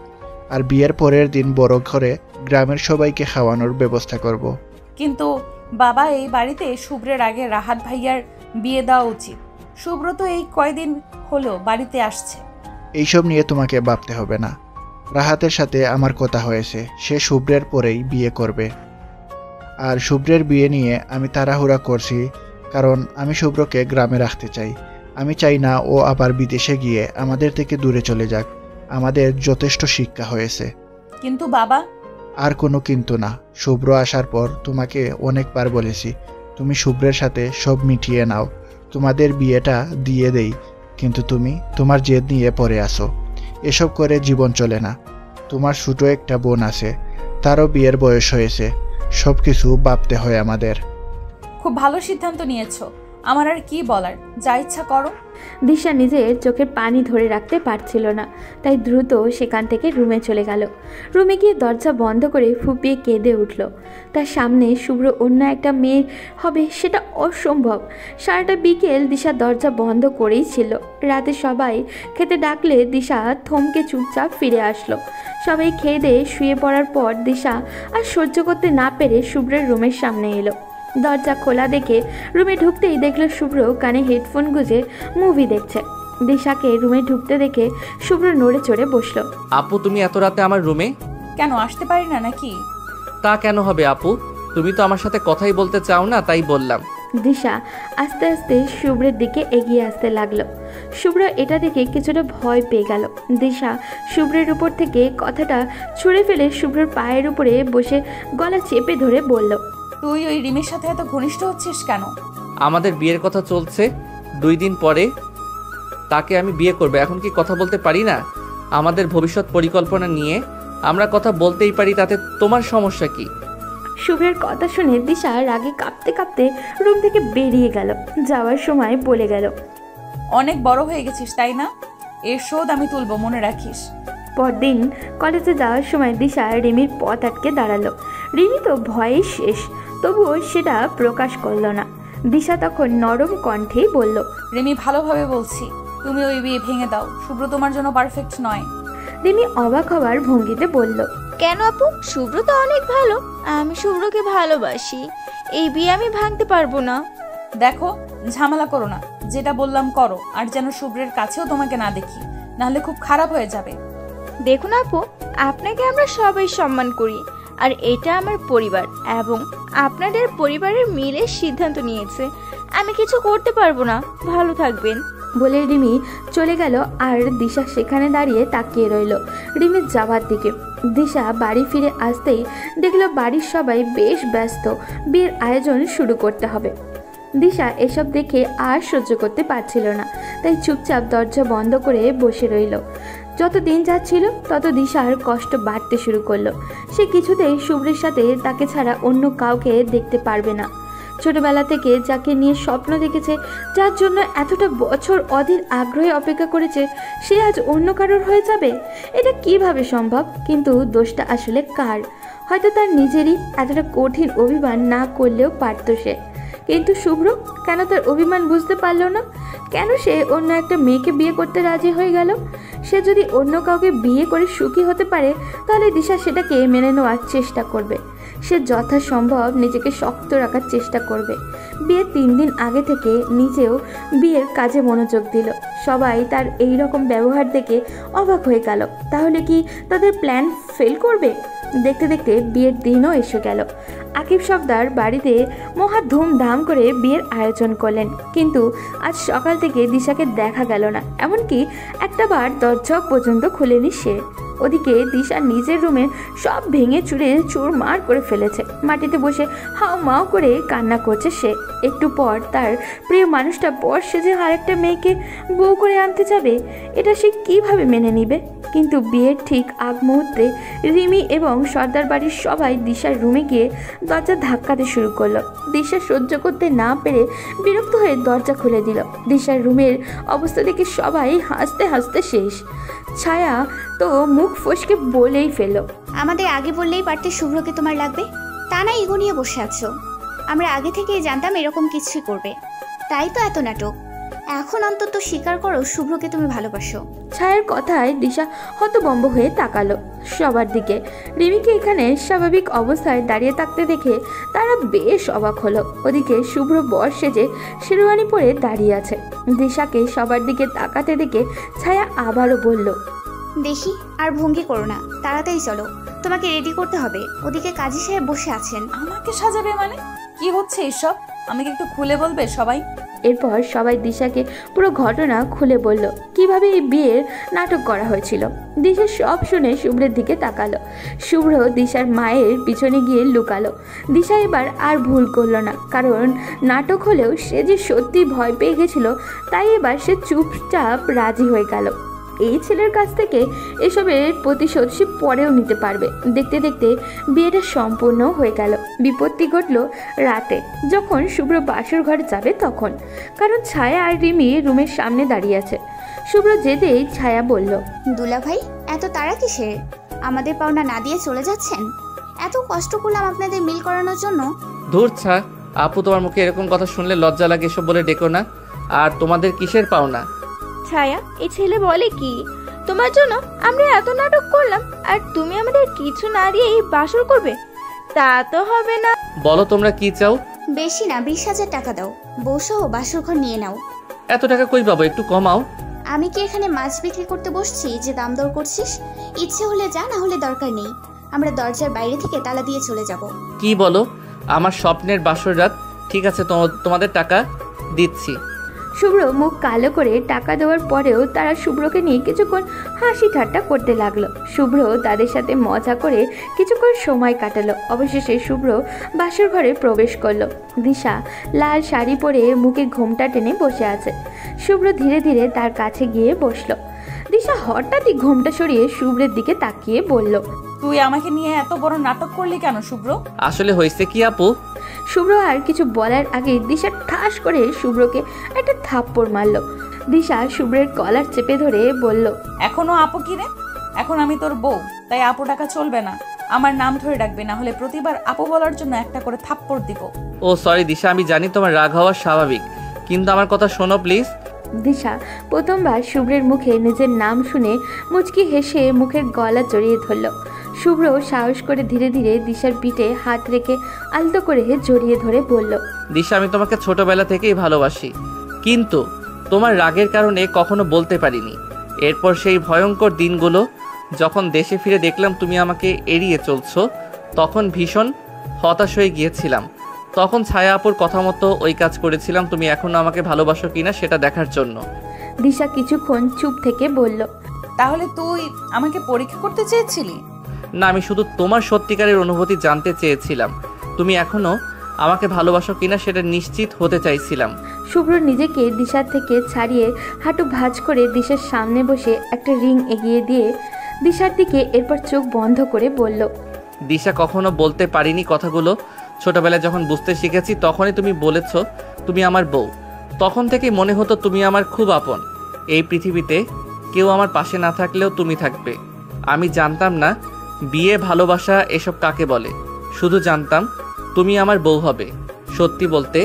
আর বিয়ের পরের দিন বড় ঘরে গ্রামের সবাইকে খাওয়ানোর ব্যবস্থা করব।
কিন্তু বাবা, এই বাড়িতে শুভ্রের আগে রাহাত ভাইয়ার বিয়ে দেওয়া উচিত। শুভ্র তো এই কয়দিন হলো বাড়িতে আসছে।
এইসব নিয়ে তোমাকে ভাবতে হবে না। রাহাতের সাথে আমার কথা হয়েছে, সে শুভ্রের পরেই বিয়ে করবে। আর শুভ্রের বিয়ে নিয়ে আমি তাড়াহুড়া করছি, কারণ আমি শুভ্রকে গ্রামে রাখতে চাই। আমি চাই না ও আবার বিদেশে গিয়ে আমাদের থেকে দূরে চলে যাক। আমাদের যথেষ্ট শিক্ষা হয়েছে।
কিন্তু বাবা।
আর কোনো কিন্তু না। শুভ্র আসার পর তোমাকে অনেকবার বলেছি, তুমি শুভ্রের সাথে সব মিটিয়ে নাও, তোমাদের বিয়েটা দিয়ে দেই, কিন্তু তুমি তোমার জেদ নিয়ে পড়ে আসো। এসব করে জীবন চলে না। তোমার ছোট একটা বোন আছে, তারও বিয়ের বয়স হয়েছে। সব কিছু ভাবতে হয় আমাদের।
খুব ভালো সিদ্ধান্ত নিয়েছো, আমার আর কি বলার, যা ইচ্ছা করো।
দিশা নিজের চোখের পানি ধরে রাখতে পারছিল না, তাই দ্রুত সেখান থেকে রুমে চলে গেল। রুমে গিয়ে দরজা বন্ধ করে ফুপিয়ে কেঁদে উঠল। তার সামনে শুভ্র অন্য একটা মেয়ে হবে সেটা অসম্ভব। সারাটা বিকেল দিশা দরজা বন্ধ করেই ছিল। রাতে সবাই খেতে ডাকলে দিশা থমকে চুপচাপ ফিরে আসলো। সবাই খেয়ে দিয়ে শুয়ে পড়ার পর দিশা আর সহ্য করতে না পেরে শুভ্রের রুমের সামনে এলো। দরজা খোলা দেখে রুমে ঢুকতেই দেখলো শুভ্র কানে হেডফোন গুঁজে মুভি দেখছে। দিশাকে রুমে ঢুকতে দেখে শুভ্র নড়ে চড়ে বসলো।
আপু, তুমি এত রাতে আমার রুমে
কেন? আসতে পারি না নাকি?
তা কেন হবে আপু, তুমি তো আমার সাথে কথাই বলতে চাও না, তাই বললাম।
দিশা আস্তে আস্তে শুভ্রের দিকে এগিয়ে আসতে লাগলো। শুভ্র এটা দেখে কিছুটা ভয় পেয়ে গেল। দিশা শুভ্রের উপর থেকে কথাটা ছুঁড়ে ফেলে শুভ্রের পায়ের উপরে বসে গলা চেপে ধরে বলল,
তুই ওই রিমির সাথে এত ঘনিষ্ঠ হচ্ছিস কেন?
আমাদের বিয়ের কথা চলছে, 2 দিন পরে তাকে আমি বিয়ে করব। এখন কি কথা বলতে পারি না? আমাদের ভবিষ্যৎ পরিকল্পনা নিয়ে আমরা কথা বলতেই পারি, তাতে তোমার সমস্যা কি?
শুভ্রের কথা শুনে দিশা রাগে কাঁপতে কাঁপতে রুম থেকে বেরিয়ে গেল। যাওয়ার সময় বলে গেল,
অনেক বড় হয়ে গেছিস তাই না? এর শোধ আমি তুলব, মনে রাখিস।
পরদিন কলেজে যাওয়ার সময় দিশা রিমির পথ আটকে দাঁড়ালো। রিমি তো ভয়ে শেষ, তবুও সেটা প্রকাশ করলো না। দিশা তখন নরম কণ্ঠেই বলল,
রিমি ভালোভাবে বলছি, তুমি ওই বিয়ে ভেঙে দাও। শুভ্র তোমার জন্য পারফেক্ট নয়।
রিমি অবাক হওয়ার ভঙ্গিতে বলল,
কেন আপু? শুভ্র তো অনেক ভালো, আমি শুভ্রকে ভালোবাসি। এই বিয়ে আমি ভাঙতে পারবো না।
দেখো, ঝামেলা করো না, যেটা বললাম করো, আর যেন শুভ্রের কাছেও তোমাকে না দেখি, নাহলে খুব খারাপ হয়ে যাবে।
দেখুন আপু, আপনাকে আমরা সবাই সম্মান করি, আর এটা আমার পরিবার এবং আপনাদের পরিবারের মিলে সিদ্ধান্ত নিয়েছে। আমি কিছু করতে পারবো না। ভালো থাকবেন।
বলে রিমি চলে গেল। আর দিশা সেখানে দাঁড়িয়ে তাকিয়ে রইল রিমির যাওয়ার দিকে। দিশা বাড়ি ফিরে আসতেই দেখলো বাড়ির সবাই বেশ ব্যস্ত, বিয়ের আয়োজন শুরু করতে হবে। দিশা এসব দেখে আর সহ্য করতে পারছিল না, তাই চুপচাপ দরজা বন্ধ করে বসে রইল। যত দিন যাচ্ছিল তত দিশার কষ্ট বাড়তে শুরু করলো। সে কিছুতেই শুভ্রের সাথে তাকে ছাড়া অন্য কাউকে দেখতে পারবে না। ছোটবেলা থেকে যাকে নিয়ে স্বপ্ন দেখেছে, যার জন্য এতটা বছর অধীর আগ্রহে অপেক্ষা করেছে, সে আজ অন্য কারোর হয়ে যাবে? এটা কিভাবে সম্ভব? কিন্তু দোষটা আসলে কার? হয়তো তার নিজেরই। এতটা কঠিন অভিমান না করলেও পারত সে। কিন্তু শুভ্র কেন তার অভিমান বুঝতে পারল না? কেন সে অন্য একটা মেয়েকে বিয়ে করতে রাজি হয়ে গেল? সে যদি অন্য কাউকে বিয়ে করে সুখী হতে পারে, তাহলে দিশা সেটাকে মেনে নেওয়ার চেষ্টা করবে। সে যথাসম্ভব নিজেকে শক্ত রাখার চেষ্টা করবে। বিয়ের 3 দিন আগে থেকে নিজেও বিয়ের কাজে মনোযোগ দিল। সবাই তার এই রকম ব্যবহার দেখে অবাক হয়ে গেল। তাহলে কি তাদের প্ল্যান ফেল করবে? দেখতে দেখতে বিয়ের দিনও এসে গেল। আকিব সর্দার বাড়িতে মহা ধুমধাম করে বিয়ের আয়োজন করলেন, কিন্তু আজ সকাল থেকে দিশাকে দেখা গেল না। এমনকি একটাবার দরজা পর্যন্ত খুলেনি সে। ওদিকে দিশা নিজের রুমে সব ভেঙে চুরে চুরমার করে ফেলেছে। মাটিতে বসে হাও মাও করে কান্না করছে সে। একটু পর তার প্রিয় মানুষটা পর সেজে আরেকটা মেয়েকে বউ করে আনতে যাবে। এটা সে কিভাবে মেনে নিবে? কিন্তু বিয়ের ঠিক আগ মুহূর্তে রিমি এবং সর্দার বাড়ির সবাই দিশার রুমে গিয়ে দরজা ধাক্কাতে শুরু করলো। দিশা সহ্য করতে না পেরে বিরক্ত হয়ে দরজা খুলে দিল। দিশার রুমের অবস্থা দেখে সবাই হাসতে হাসতে শেষ। ছায়া তো মুখ ফসকে বলেই ফেলল,
আমাদের আগে বললেই পারতে শুভ্রকে তোমার লাগবে, তা না ইগো নিয়ে বসে আছো। আমরা আগে থেকেই জানতাম এরকম কিছুই করবে, তাই তো এত নাটক। এখন অন্তত স্বীকার করো শুভ্রকে তুমি ভালোবাসো।
ছায়ার কথায় দিশা হতভম্ব হয়ে তাকালো সবার দিকে। রিমিকে এখানে স্বাভাবিক অবস্থায় দাঁড়িয়ে থাকতে দেখে তারা বেশ অবাক হলো। ওদিকে শুভ্র বর সেজে শেরওয়ানি পরে দাঁড়িয়ে আছে। দিশাকে সবার দিকে তাকাতে দেখে ছায়া আবারও বলল,
দেখি আর ভঙ্গি করো না, তাড়াতাড়ি চলো, তোমাকে রেডি করতে হবে। ওদিকে কাজী সাহেব বসে আছেন।
আমাকে সাজাবে মানে? কি হচ্ছে এসব? আমাকে একটু খুলে বলবে সবাই?
এরপর সবাই দিশাকে পুরো ঘটনা খুলে বলল, কিভাবে এই বিয়ের নাটক করা হয়েছিল। দিশা সব শুনে শুভ্রের দিকে তাকালো। শুভ্র দিশার মায়ের পিছনে গিয়ে লুকালো। দিশা এবার আর ভুল করলো না, কারণ নাটক হলেও সে যে সত্যি ভয় পেয়ে গেছিল, তাই এবার সে চুপচাপ রাজি হয়ে গেল। এই ছেলের কাছ থেকে এসবের প্রতিশোধ সে পরেও নিতে পারবে। দেখতে দেখতে বিয়েটা সম্পূর্ণ হয়ে গেল। বিপত্তি ঘটল রাতে, যখন শুভ্র বাসর ঘরে যাবে তখন। কারণ ছায়া আর রিমি রুমের সামনে দাঁড়িয়ে আছে। শুভ্র যেতেই ছায়া বলল,
দুলা ভাই এত তাড়া কিসের? আমাদের পাওনা না দিয়ে চলে যাচ্ছেন? এত কষ্ট করলাম আপনাদের মিল করানোর জন্য।
ধুর ছা, আপু তোমার মুখে এরকম কথা শুনলে লজ্জা লাগে, এসব বলে ডেকো না। আর তোমাদের কিসের পাওনা?
ছায়া, এই ছেলে বলে কি? তোমার জন্য আমরা এত নাটক করলাম, আর তুমি আমাদের কিছু না দিয়ে এই বাসর করবে? তা তো হবে না।
বলো তোমরা কি চাও?
বেশি না, 20,000 টাকা দাও, বউসহ বাসর ঘর নিয়ে নাও।
এত টাকা কই পাবো? একটু কমাও।
আমি কি এখানে মাছ বিক্রি করতে বসছি যে দাম দর করছিস? ইচ্ছে হলে যা, না হলে দরকার নেই। আমরা দরজার বাইরে থেকে তালা দিয়ে চলে যাব।
কি বলো? আমার স্বপ্নের বাসর রাত। ঠিক আছে, তোমাদের টাকা দিচ্ছি।
শুভ্র মুখ কালো করে টাকা দেওয়ার পরেও তারা শুভ্রকে নিয়ে কিছুক্ষণ হাসি ঠাট্টা করতে লাগলো। শুভ্র তাদের সাথে মজা করে কিছুক্ষণ সময় কাটালো। অবশেষে শুভ্র বাসর ঘরে প্রবেশ করলো। দিশা লাল শাড়ি পরে মুখে ঘোমটা টেনে বসে আছে। শুভ্র ধীরে ধীরে তার কাছে গিয়ে বসলো। দিশা হঠাৎই ঘোমটা সরিয়ে শুভ্রের দিকে তাকিয়ে বলল,
তুই আমাকে নিয়ে এত বড় নাটক করলি কেন শুভ্র?
আসলে হয়েছে কি আপু?
শুভ্র আর কিছু বলার আগে দিশা ঠাস করে শুভ্রকে একটা থাপ্পড় মারল। দিশা শুভ্রের কলার চেপে ধরে বলল,
এখনো আপু কি রে? এখন আমি তোর বউ, তাই আপু টাকা চলবে না। আমার নাম ধরে ডাকবে, না হলে প্রতিবার আপু বলার জন্য একটা করে থাপ্পড় দিব।
ও সরি দিশা, আমি জানি তোমার রাগ হওয়া স্বাভাবিক, কিন্তু আমার কথা শোনো প্লিজ।
দিশা প্রথমবার শুভ্রের মুখে নিজের নাম শুনে মুচকি হেসে মুখের গলা জড়িয়ে ধরল। শুভ্র সাহস করে ধীরে ধীরে দিশার পিঠে হাত রেখে আলতো করে জড়িয়ে ধরে বলল,
দিশা আমি তোমাকে ছোটবেলা থেকেই ভালোবাসি, কিন্তু তোমার রাগের কারণে কখনো বলতে পারিনি। এরপর সেই ভয়ঙ্কর দিনগুলো যখন দেশে ফিরে দেখলাম তুমি আমাকে এড়িয়ে চলছো, তখন ভীষণ হতাশ হয়ে গিয়েছিলাম। তখন ছায়া আপুর কথা মতো ওই কাজ করেছিলাম, তুমি এখনো আমাকে ভালোবাসো কিনা সেটা দেখার জন্য।
দিশা কিছুক্ষণ চুপ থেকে বলল,
তাহলে তুই আমাকে পরীক্ষা করতে চেয়েছিলি?
না, আমি শুধু তোমার সত্যিকারের অনুভূতি জানতে চেয়েছিলাম, তুমি এখনো আমাকে ভালোবাসো কিনা সেটা নিশ্চিত হতে চাইছিলাম।
শুভ্র নিজেকে দিশার থেকে ছাড়িয়ে হাঁটু ভাঁজ করে দিশার সামনে বসে একটা রিং এগিয়ে দিয়ে দিশার দিকে এরপর চোখ বন্ধ করে বলল,
দিশা কখনো বলতে পারিনি কথাগুলো, ছোটবেলায় যখন বুঝতে শিখেছি তখনই তুমি বলেছ তুমি আমার বউ। তখন থেকে মনে হতো তুমি আমার খুব আপন। এই পৃথিবীতে কেউ আমার পাশে না থাকলেও তুমি থাকবে। আমি জানতাম না বিয়ে, ভালোবাসা এসব কাকে বলে, শুধু জানতাম তুমি আমার বউ হবে। সত্যি বলতে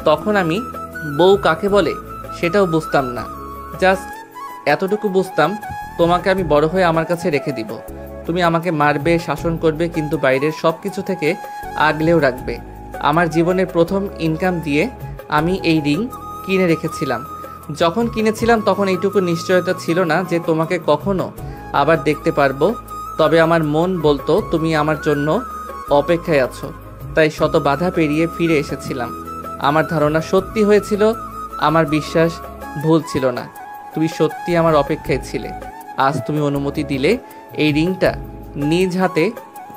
তখন আমি বউ কাকে বলে সেটাও বুঝতাম না, জাস্ট এতটুকু বুঝতাম তোমাকে আমি বড় হয়ে আমার কাছে রেখে দিব। তুমি আমাকে মারবে, শাসন করবে, কিন্তু বাইরের সব কিছু থেকে আগলেও রাখবে। আমার জীবনের প্রথম ইনকাম দিয়ে আমি এই রিং কিনে রেখেছিলাম। যখন কিনেছিলাম তখন এইটুকু নিশ্চয়তা ছিল না যে তোমাকে কখনো আবার দেখতে পারবো, তবে আমার মন বলতো তুমি আমার জন্য অপেক্ষায় আছো, তাই শত বাধা পেরিয়ে ফিরে এসেছিলাম। আমার ধারণা সত্যি হয়েছিল, আমার বিশ্বাস ভুল ছিল না। তুমি সত্যি আমার অপেক্ষায় ছিলে। আজ তুমি অনুমতি দিলে এই রিংটা নিজ হাতে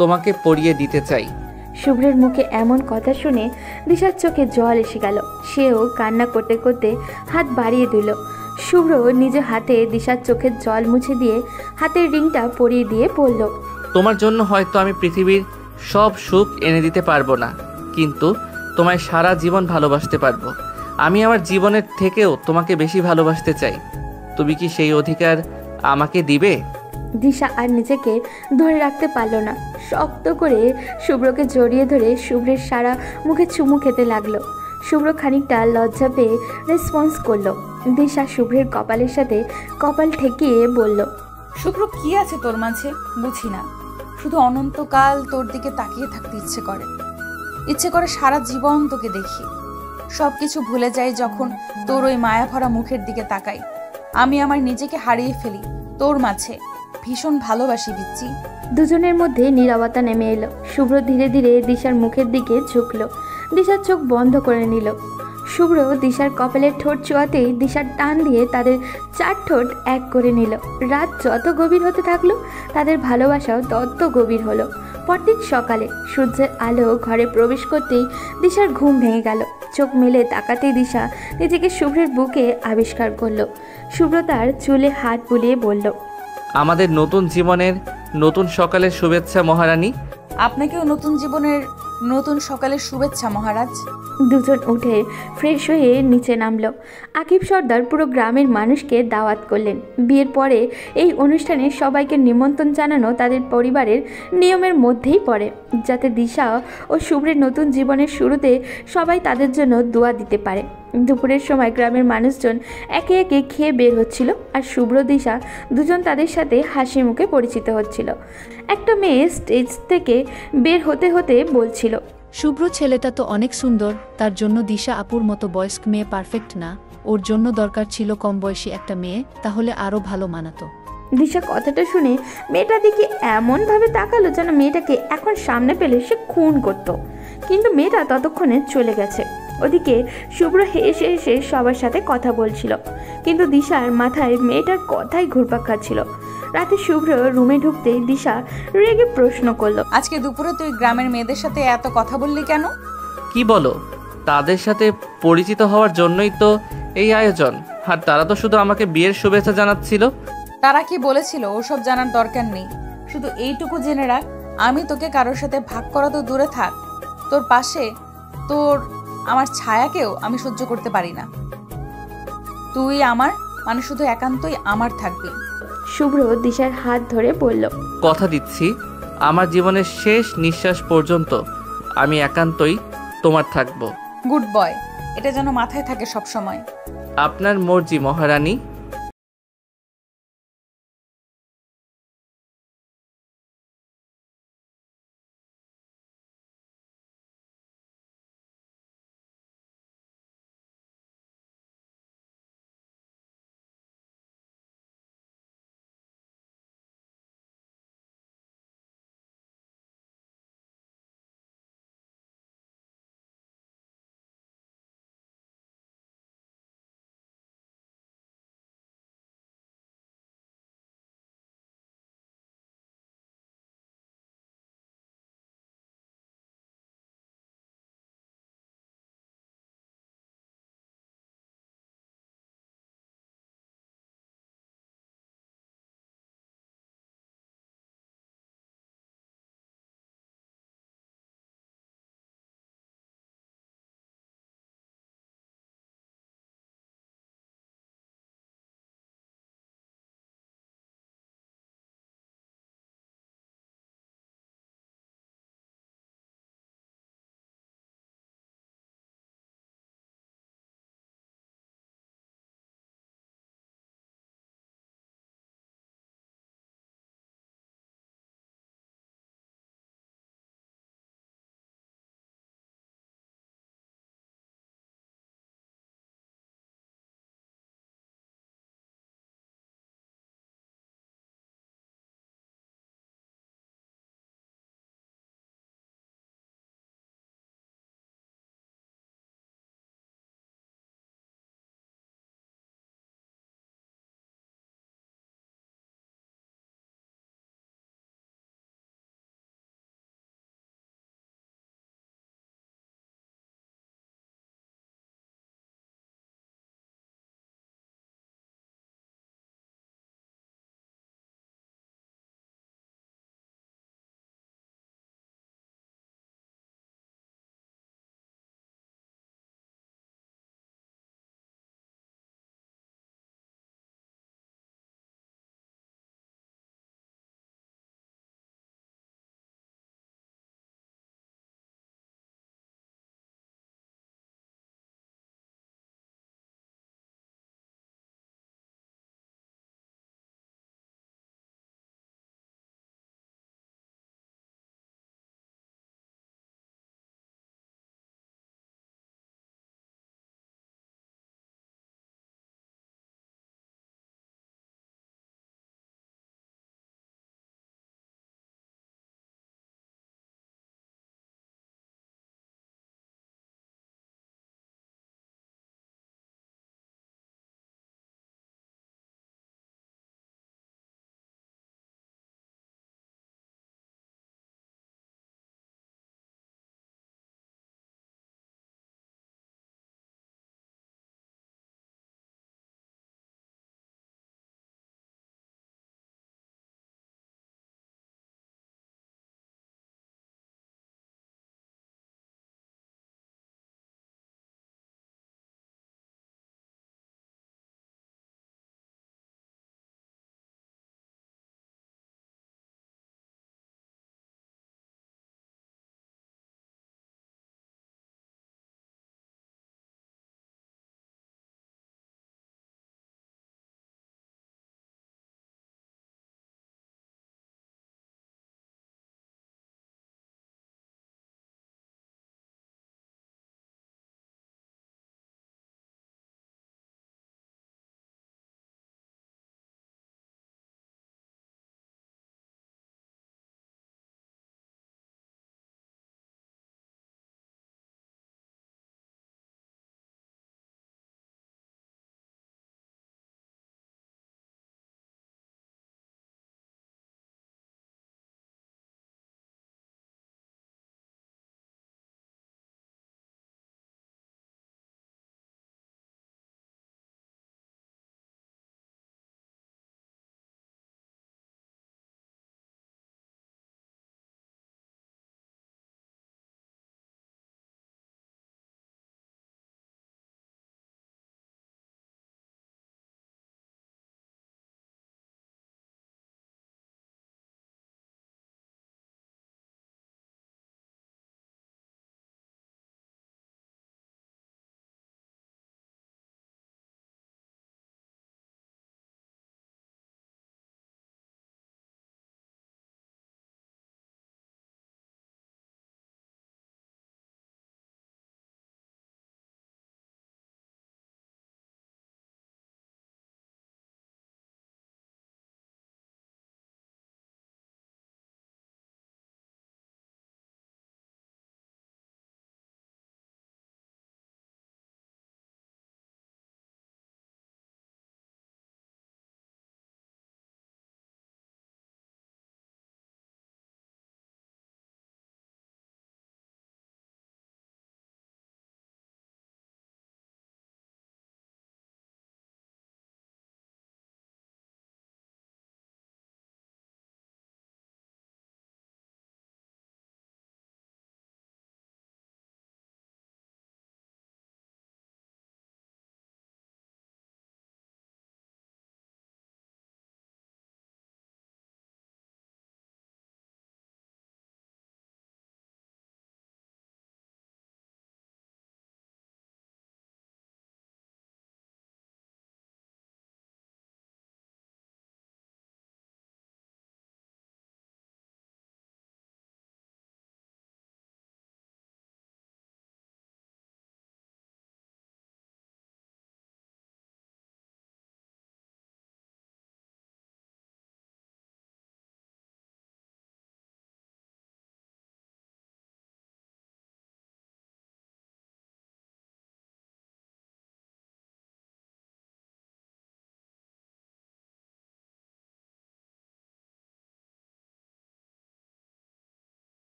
তোমাকে পরিয়ে দিতে চাই।
শুভ্রের মুখে এমন কথা শুনে দিশার চোখে জল এসে গেল। সেও কান্না করতে করতে হাত বাড়িয়ে দিল। শুভ্র নিজের হাতে দিশার চোখের জল মুছে দিয়ে হাতের রিংটা পরিয়ে দিয়ে বলল,
তোমার জন্য হয়তো আমি পৃথিবীর সব সুখ এনে দিতে পারবো না, কিন্তু তোমায় সারা জীবন ভালোবাসতে পারবো। আমি আমার জীবনের থেকেও তোমাকে বেশি ভালোবাসতে চাই। তুমি কি সেই অধিকার আমাকে দিবে?
দিশা আর নিজেকে ধরে রাখতে পারল না, শক্ত করে শুভ্রকে জড়িয়ে ধরে শুভ্রের সারা মুখে চুমু খেতে লাগলো। শুভ্র খানিকটা লজ্জা পেয়ে রেসপন্স করলো। দিশা শুভ্রের কপালের সাথে কপাল ঠেকিয়ে বলল,
শুভ্র কি আছে তোর মাঝে বুঝি না, শুধু অনন্তকাল তোর দিকে তাকিয়ে থাকতে ইচ্ছে করে সারা জীবন তোকে দেখি। সব কিছু ভুলে যাই যখন তোর ওই মায়া ভরা মুখের দিকে তাকাই। আমি আমার নিজেকে হারিয়ে ফেলি তোর মাঝে। ভীষণ ভালোবাসি বিচ্ছি।
দুজনের মধ্যে নীরবতা নেমে এলো। শুভ্র ধীরে ধীরে দিশার মুখের দিকে ঝুঁকলো। দিশার চোখ বন্ধ করে নিল। শুভ্র দিশার কপালের ঠোঁট ছোঁয়াতেই দিশার টান দিয়ে তাদের 4 ঠোঁট এক করে নিল। রাত যত গভীর হতে থাকলো তাদের ভালোবাসাও তত গভীর হলো। পরদিন সকালে সূর্যের আলো ঘরে প্রবেশ করতেই দিশার ঘুম ভেঙে গেল। চোখ মেলে তাকাতেই দিশা নিজেকে শুভ্রের বুকে আবিষ্কার করলো। শুভ্র তার চুলে হাত বুলিয়ে বলল,
আমাদের নতুন জীবনের নতুন সকালের শুভেচ্ছা মহারানী।
আপনাকেও নতুন জীবনের নতুন সকালের শুভেচ্ছা মহারাজ।
দুজন উঠে ফ্রেশ হয়ে নিচে নামলো। আকিব সর্দার পুরো গ্রামের মানুষকে দাওয়াত করলেন। বিয়ের পরে এই অনুষ্ঠানে সবাইকে নিমন্ত্রণ জানানো তাদের পরিবারের নিয়মের মধ্যেই পড়ে, যাতে দিশা ও শুভ্রের নতুন জীবনের শুরুতে সবাই তাদের জন্য দোয়া দিতে পারে। দুপুরের সময় গ্রামের মানুষজন একে একে খেয়ে বের হচ্ছিল, আর শুভ্র দিশা দুজন তাদের সাথে হাসি মুখে পরিচিত হচ্ছিল। একটা মেয়ে স্টেজ থেকে বের হতে হতে বলছিল,
শুভ্র ছেলেটা তো অনেক সুন্দর, তার জন্য দিশা আপুর মতো বয়স্ক মেয়ে পারফেক্ট না, ওর জন্য দরকার ছিল কম বয়সী একটা মেয়ে, তাহলে আরও ভালো মানাতো।
দিশা কথাটা শুনে মেয়েটার দিকে এমনভাবে তাকালো যেন মেয়েটাকে এখন সামনে পেলে সে খুন করত।
কিন্তু মেয়েটা ততক্ষণে চলে গেছে। ওদিকে শুভ্র হেসে হেসে সবার সাথে কথা বলছিল, কিন্তু দিশার মাথায় মেয়েটার কথাই ঘুরপাক খাচ্ছিল। রাতে শুভ্র রুমে ঢুকতেই দিশা রেগে প্রশ্ন করলো,
আজকে দুপুরে তুই গ্রামের মেয়েদের সাথে এত কথা বললি কেন?
কি বলো? তাদের সাথে পরিচিত হওয়ার জন্যই তো এই আয়োজন, আর তারা তো শুধু আমাকে বিয়ের শুভেচ্ছা জানাচ্ছিল।
তারা কি বলেছিল ওসব জানার দরকার নেই, শুধু এইটুকু জেনে রাখ, আমি তোকে কারোর সাথে ভাগ করা তো দূরে থাক, তোর পাশে আমার ছায়াকেও আমি সহ্য করতে পারি না। তুই আমার মানে শুধু একান্তই আমার থাকবি।
শুভ্র দিশার হাত ধরে বলল,
কথা দিচ্ছি আমার জীবনের শেষ নিঃশ্বাস পর্যন্ত আমি একান্তই তোমার থাকবো।
গুড বয়, এটা যেন মাথায় থাকে সব সময়।
আপনার মর্জি মহারানী।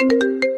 না।